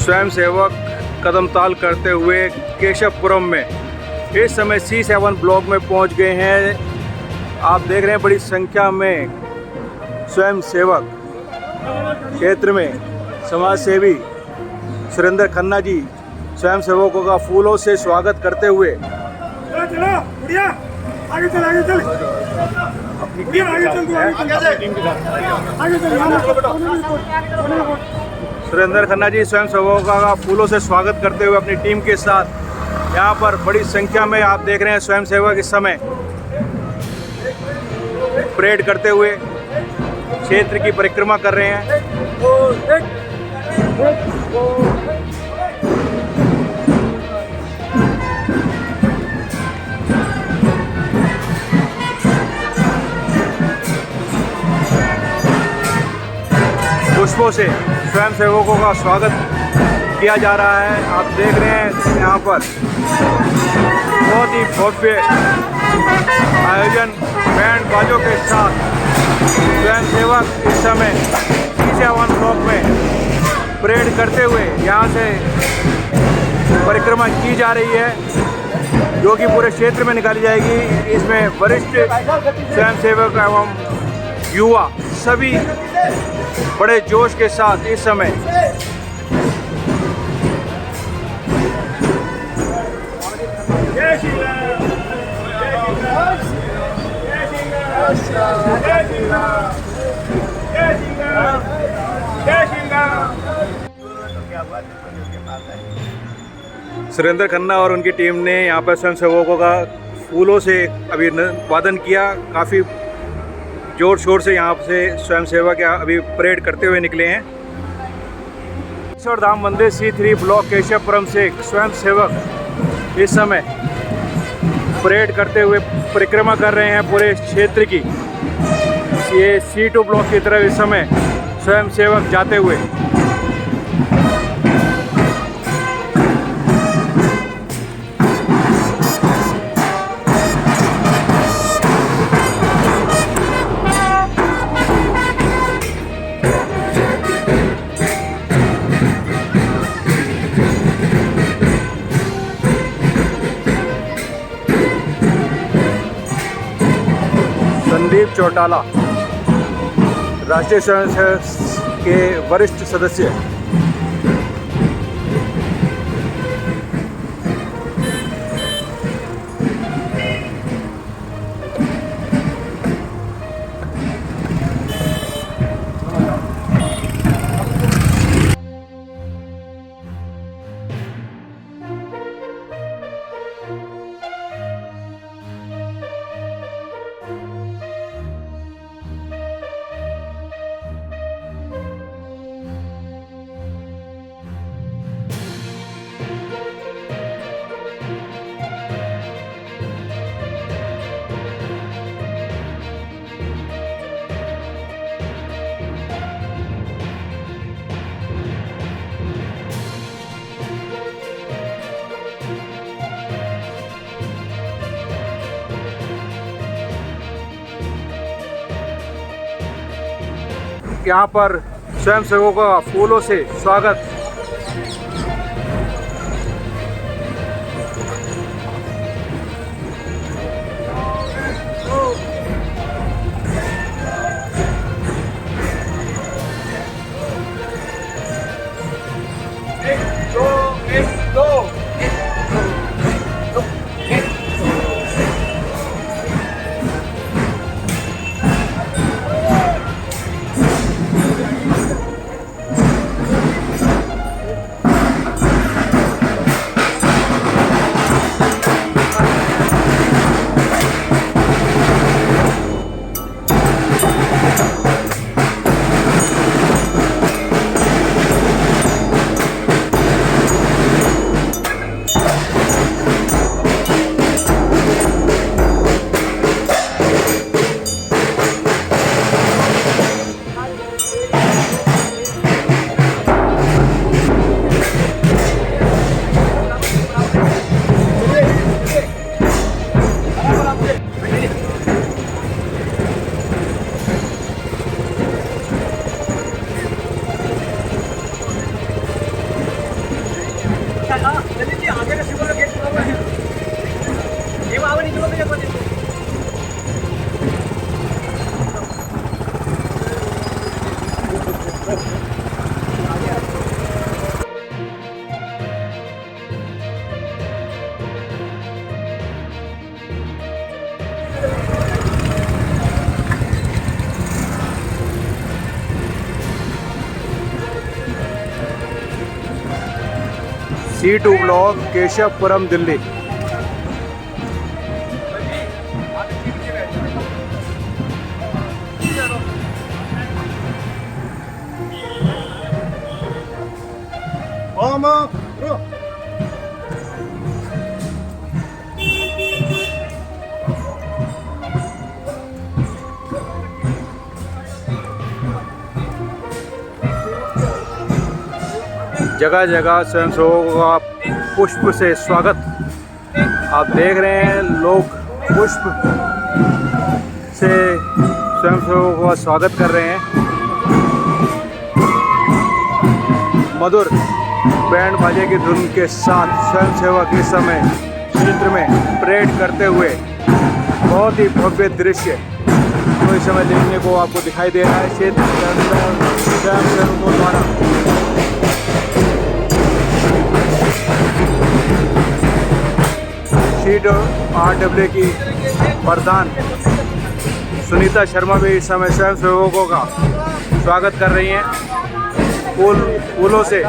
स्वयं सेवक कदम ताल करते हुए केशवपुरम में इस समय C7 ब्लॉक में पहुंच गए हैं। आप देख रहे हैं बड़ी संख्या में स्वयं सेवक क्षेत्र में समाज सेवी सुरेंद्र खन्ना जी स्वयं सेवकों का फूलों से स्वागत करते हुए सुरेंद्र खन्ना जी स्वयं सेवकों का फूलों से स्वागत करते हुए अपनी टीम के साथ यहाँ पर बड़ी संख्या में आप देख रहे हैं स्वयं सेवक इस समय परेड करते हुए क्षेत्र की परिक्रमा कर रहे हैं। पुष्पों से स्वयं सेवकों का स्वागत किया जा रहा है। आप देख रहे हैं यहाँ पर बहुत ही भव्य आयोजन बैंड बाजों के साथ स्वयं सेवक इस समय C7 ब्लॉक में परेड करते हुए यहाँ से परिक्रमा की जा रही है, जो कि पूरे क्षेत्र में निकाली जाएगी। इसमें वरिष्ठ स्वयं सेवक एवं युवा सभी बड़े जोश के साथ इस समय सुरेंद्र खन्ना और उनकी टीम ने यहाँ पर स्वयं सेवकों का फूलों से अभिवादन किया। काफ़ी जोर शोर से यहाँ से स्वयं सेवक अभी परेड करते हुए निकले हैं। ईश्वर धाम मंदिर C3 ब्लॉक केशवपुरम से स्वयं सेवक इस समय परेड करते हुए परिक्रमा कर रहे हैं पूरे क्षेत्र की। ये C2 ब्लॉक की तरफ इस समय स्वयं सेवक जाते हुए संदीप चौटाला राष्ट्रीय स्वयंसेवक के वरिष्ठ सदस्य। यहाँ पर स्वयंसेवकों का फूलों से स्वागत। C2 block Keshavpuram Delhi. जगह जगह स्वयंसेवकों का पुष्प से स्वागत। आप देख रहे हैं लोग पुष्प से स्वयंसेवकों का स्वागत कर रहे हैं। मधुर बैंड बाजे की धुन के साथ स्वयंसेवक इस समय क्षेत्र में परेड करते हुए बहुत ही भव्य दृश्य तो इस समय देखने को आपको दिखाई दे रहा है। क्षेत्र के अंदर स्वयंसेवकों द्वारा CRW की प्रधान सुनीता शर्मा भी इस समय स्वयंसेवकों का स्वागत कर रही हैं फूलों से।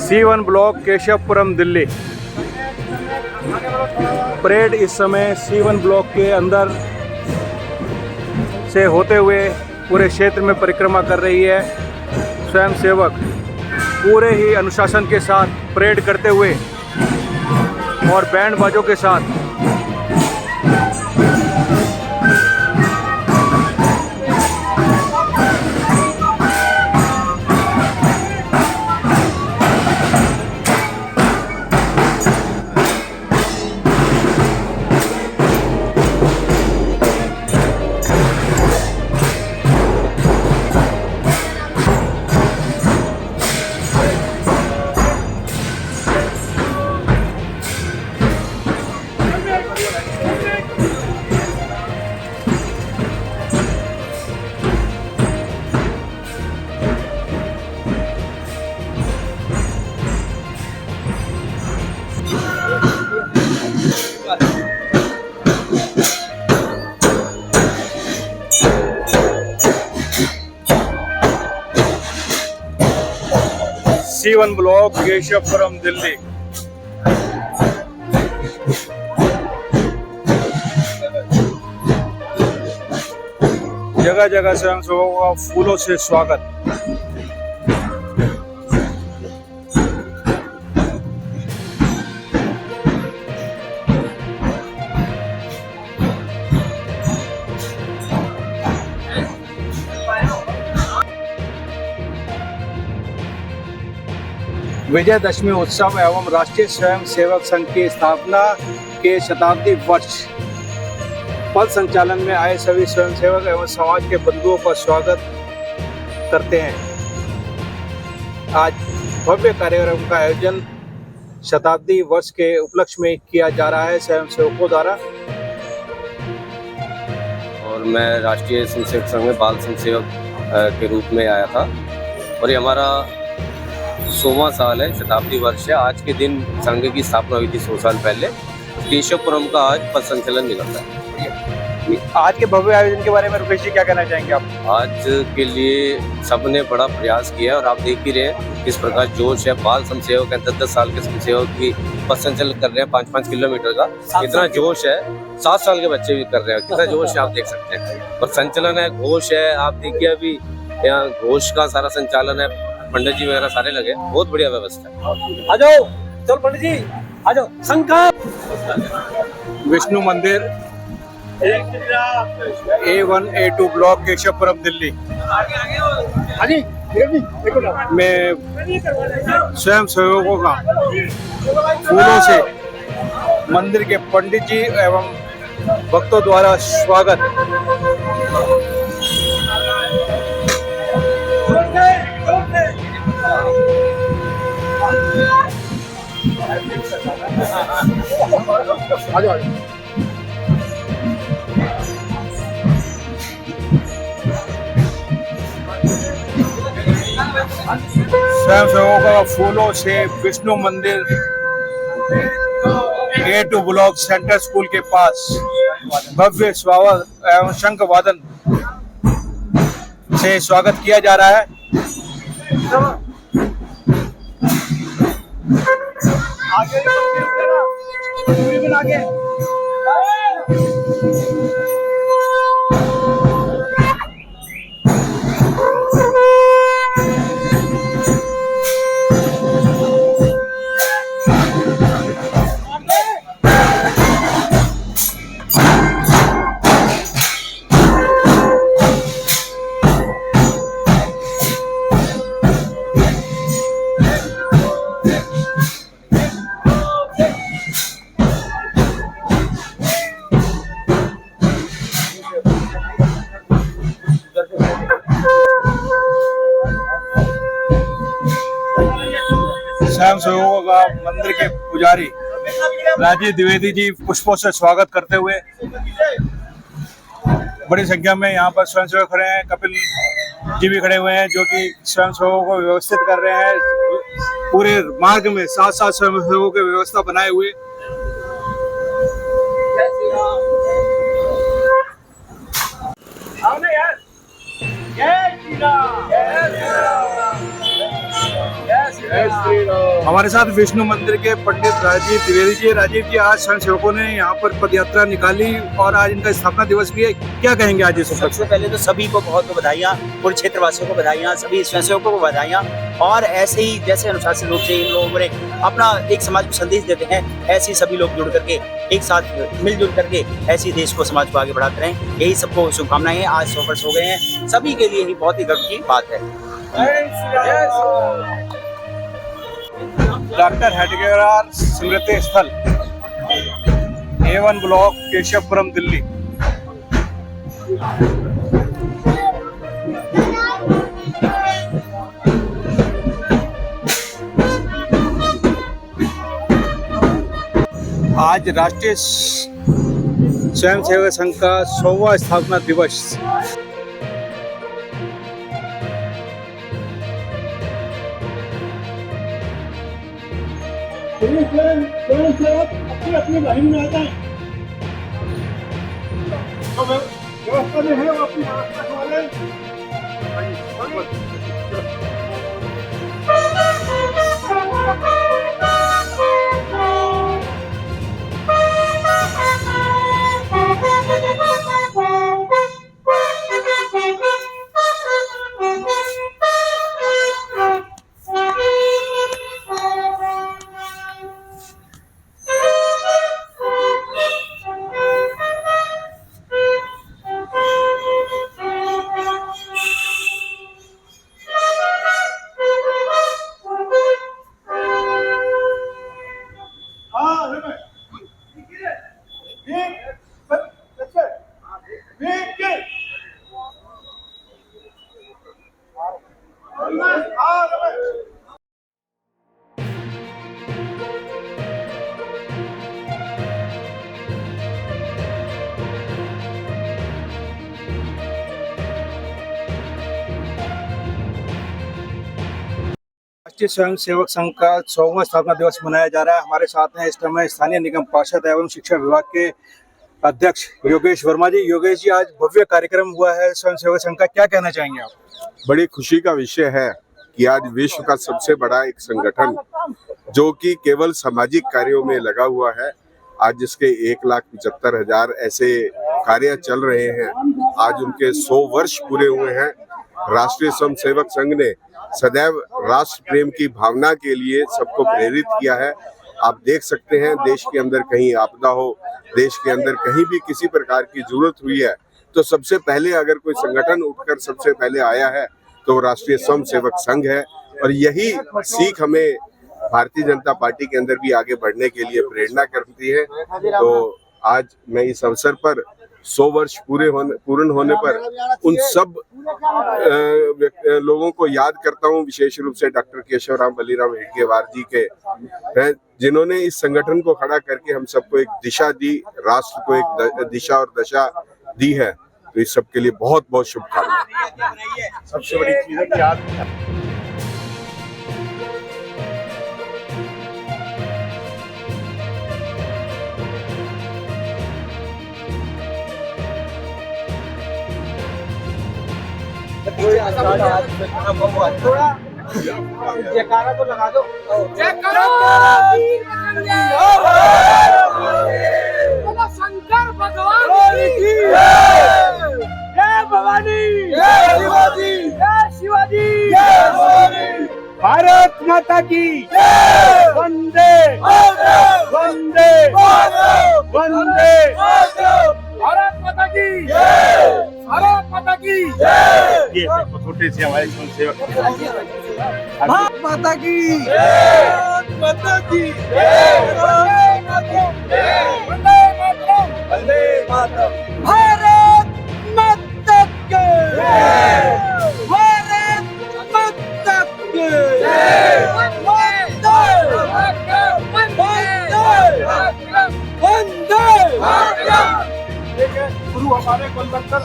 C1 block Keshavpuram Delhi. Parade इस समय C1 ब्लॉक के अंदर से होते हुए पूरे क्षेत्र में परिक्रमा कर रही है। स्वयंसेवक पूरे ही अनुशासन के साथ परेड करते हुए और बैंड बाजों के साथ C1 ब्लॉक केशवपुरम दिल्ली। जगह जगह स्वयंसेवकों का फूलों से स्वागत। विजयदशमी उत्सव एवं राष्ट्रीय स्वयंसेवक संघ की स्थापना के शताब्दी वर्ष पथ संचालन में आए सभी स्वयंसेवक एवं समाज के बंधुओं का स्वागत करते हैं। आज भव्य कार्यक्रम का आयोजन शताब्दी वर्ष के उपलक्ष्य में किया जा रहा है स्वयंसेवकों द्वारा। और मैं राष्ट्रीय स्वयंसेवक संघ में बाल स्वयंसेवक के रूप में आया था और ये हमारा 100वां साल है, शताब्दी वर्ष है। आज के दिन संघ की स्थापना हुई थी 100 साल पहले। केशवपुरम का आज पथ संचलन निकलता है। आज के भव्य आयोजन के बारे में रुपेश जी क्या कहना चाहेंगे आप? आज के लिए सबने बड़ा प्रयास किया है और आप देख ही रहे हैं किस प्रकार जोश है। बाल स्वयंसेवक है, 10-10 साल के स्वयंसेवक भी पथ संचलन कर रहे हैं 5-5 किलोमीटर का। इतना जोश है, 7 साल के बच्चे भी कर रहे हैं। कितना जोश है आप देख सकते हैं। और संचलन है, घोष है, आप देखिए अभी यहाँ घोष का सारा संचालन है, पंडित जी वगैरह सारे लगे, बहुत बढ़िया व्यवस्था है। आ जाओ, चलो पंडित जी आ जाओ। संकल्प विष्णु मंदिर A1 A2 block Keshavpuram Delhi में स्वयं सेवकों का फूलों से मंदिर के पंडित जी एवं भक्तों द्वारा स्वागत। स्वयंसेवकों का फूलों से विष्णु मंदिर A2 ब्लॉक सेंटर स्कूल के पास भव्य स्वागत एवं शंख वादन से स्वागत किया जा रहा है। स्वयंसेवकों का मंदिर के पुजारी राजीव द्विवेदी जी पुष्पों से स्वागत करते हुए बड़ी संख्या में यहाँ पर स्वयंसेवक खड़े हैं। कपिल जी भी खड़े हुए हैं जो कि स्वयंसेवकों को व्यवस्थित कर रहे हैं। पूरे मार्ग में 7-7 स्वयंसेवकों की व्यवस्था बनाए हुए। हमारे साथ विष्णु मंदिर के पंडित राजीव द्विवेदी जी। राजीव जी, आज स्वयंसेवकों ने यहाँ पर पदयात्रा निकाली और आज इनका स्थापना दिवस भी है, क्या कहेंगे आज इस? सबसे पहले तो सभी को बहुत बधाइयाँ, पूरे क्षेत्रवासियों को बधाइयाँ, सभी स्वयंसेवकों को बधाइयाँ। और ऐसे ही जैसे अनुशासित रूप से इन लोगों ने अपना एक समाज को संदेश देते हैं, ऐसे ही सभी लोग जुड़ करके एक साथ मिलजुल करके ऐसे देश को समाज को आगे बढ़ाते रहें। यही सबको शुभकामनाएं। आज 100 वर्ष हो गए हैं, सभी के लिए ही बहुत ही गर्व की बात है। डॉक्टर हेडगेवार स्मृति स्थल A1 ब्लॉक केशवपुरम दिल्ली। आज राष्ट्रीय स्वयंसेवक संघ का 100वां स्थापना दिवस। स्वयंसेवक अपनी लाइन में आ जाए। व्यवस्था में है वो अपनी व्यवस्था वाले राष्ट्रीय स्वयंसेवक संघ का 100वां स्थापना दिवस मनाया जा रहा है। हमारे साथ हैं इस समय स्थानीय निगम पार्षद एवं शिक्षा विभाग के अध्यक्ष योगेश वर्मा जी। योगेश जी, आज भव्य कार्यक्रम हुआ है स्वयंसेवक संघ का, क्या कहना चाहेंगे आप? बड़ी खुशी का विषय है कि आज विश्व का सबसे बड़ा एक संगठन जो कि केवल सामाजिक कार्यों में लगा हुआ है, आज जिसके 1,75,000 ऐसे कार्य चल रहे हैं, आज उनके 100 वर्ष पूरे हुए हैं। राष्ट्रीय स्वयंसेवक संघ ने सदैव राष्ट्र प्रेम की भावना के लिए सबको प्रेरित किया है। आप देख सकते हैं, देश के अंदर कहीं आपदा हो, देश के अंदर कहीं भी किसी प्रकार की जरूरत हुई है, तो सबसे पहले अगर कोई संगठन उठकर सबसे पहले आया है तो राष्ट्रीय स्वयंसेवक संघ है। और यही सीख हमें भारतीय जनता पार्टी के अंदर भी आगे बढ़ने के लिए प्रेरणा करती है। तो आज मैं इस अवसर पर 100 वर्ष पूर्ण होने पर उन सब लोगों को याद करता हूं, विशेष रूप से डॉक्टर केशवराम बलिराम हेडगेवार जी के हैं, जिन्होंने इस संगठन को खड़ा करके हम सबको एक दिशा दी, राष्ट्र को एक दिशा और दशा दी है। तो इस सब के लिए बहुत बहुत शुभकामनाएं। सबसे बड़ी चीज है कि आज जयकारा तो लगा दो। शंकर भगवान की जय भवानी, जय शिवाजी, जय शिवाजी, जय भवानी, भारत माता की वंदे वंदे वंदे, भारत माता की भारत माता की ये छोटे से हमारे स्वयंसेवक भारत माता की भारत माता की वंदे मातरम, वंदे मातरम, भारत माता की भारत माता की गुरु हमारे कुलवंतर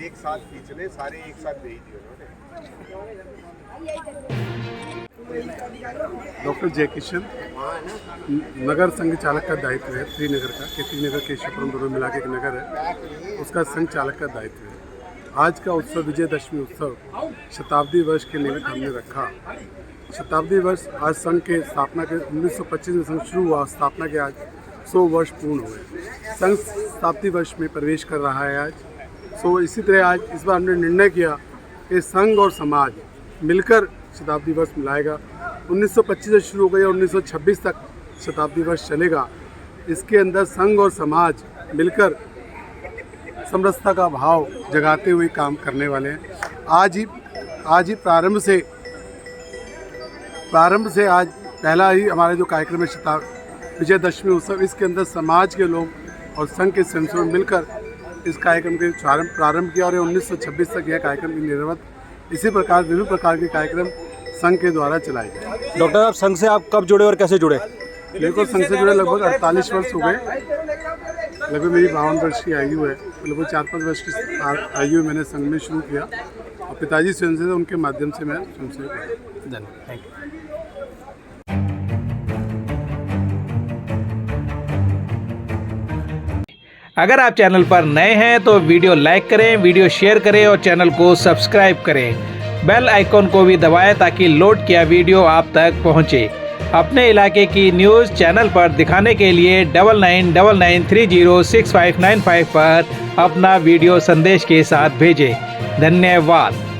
एक साथ खींचने, सारे एक साथ भेज दिए उन्होंने। डॉक्टर जयकिशन नगर संघ चालक का दायित्व है, त्रिनगर का, कि त्रिनगर केशवपुरम दोनों मिला के एक नगर है, उसका संघ चालक का दायित्व है। आज का उत्सव विजयदशमी उत्सव शताब्दी वर्ष के निमित्त हमने रखा। शताब्दी वर्ष आज संघ के स्थापना के 1925 में संघ शुरू हुआ, स्थापना के आज 100 वर्ष पूर्ण हुए। संघ शताब्दी वर्ष में प्रवेश कर रहा है आज। सो इसी तरह आज इस बार हमने निर्णय किया कि संघ और समाज मिलकर शताब्दी वर्ष मिलाएगा। 1925 से शुरू हो गया, 1926 तक शताब्दी वर्ष चलेगा। इसके अंदर संघ और समाज मिलकर समरसता का भाव जगाते हुए काम करने वाले हैं। आज ही प्रारंभ से आज पहला ही हमारा जो कार्यक्रम है विजयदशमी उत्सव, इसके अंदर समाज के लोग और संघ के स्वयंसेवक मिलकर इस कार्यक्रम के प्रारंभ किया और 1926 तक यह कार्यक्रम निरवत इसी प्रकार विभिन्न प्रकार के कार्यक्रम संघ के द्वारा चलाए गए। डॉक्टर साहब, संघ से आप कब जुड़े और कैसे जुड़े? मेरे को संघ से जुड़े लगभग 48 वर्ष हो गए। लगभग मेरी 52 वर्ष की आयु है। लगभग 4-5 वर्ष की आयु मैंने संघ में शुरू किया और पिताजी स्वयंसेवक, उनके माध्यम से मैं स्वयंसेवक। धन्यवाद, थैंक यू। अगर आप चैनल पर नए हैं तो वीडियो लाइक करें, वीडियो शेयर करें और चैनल को सब्सक्राइब करें। बेल आइकॉन को भी दबाएं ताकि लोड किया वीडियो आप तक पहुंचे। अपने इलाके की न्यूज़ चैनल पर दिखाने के लिए 9999306595 पर अपना वीडियो संदेश के साथ भेजें। धन्यवाद।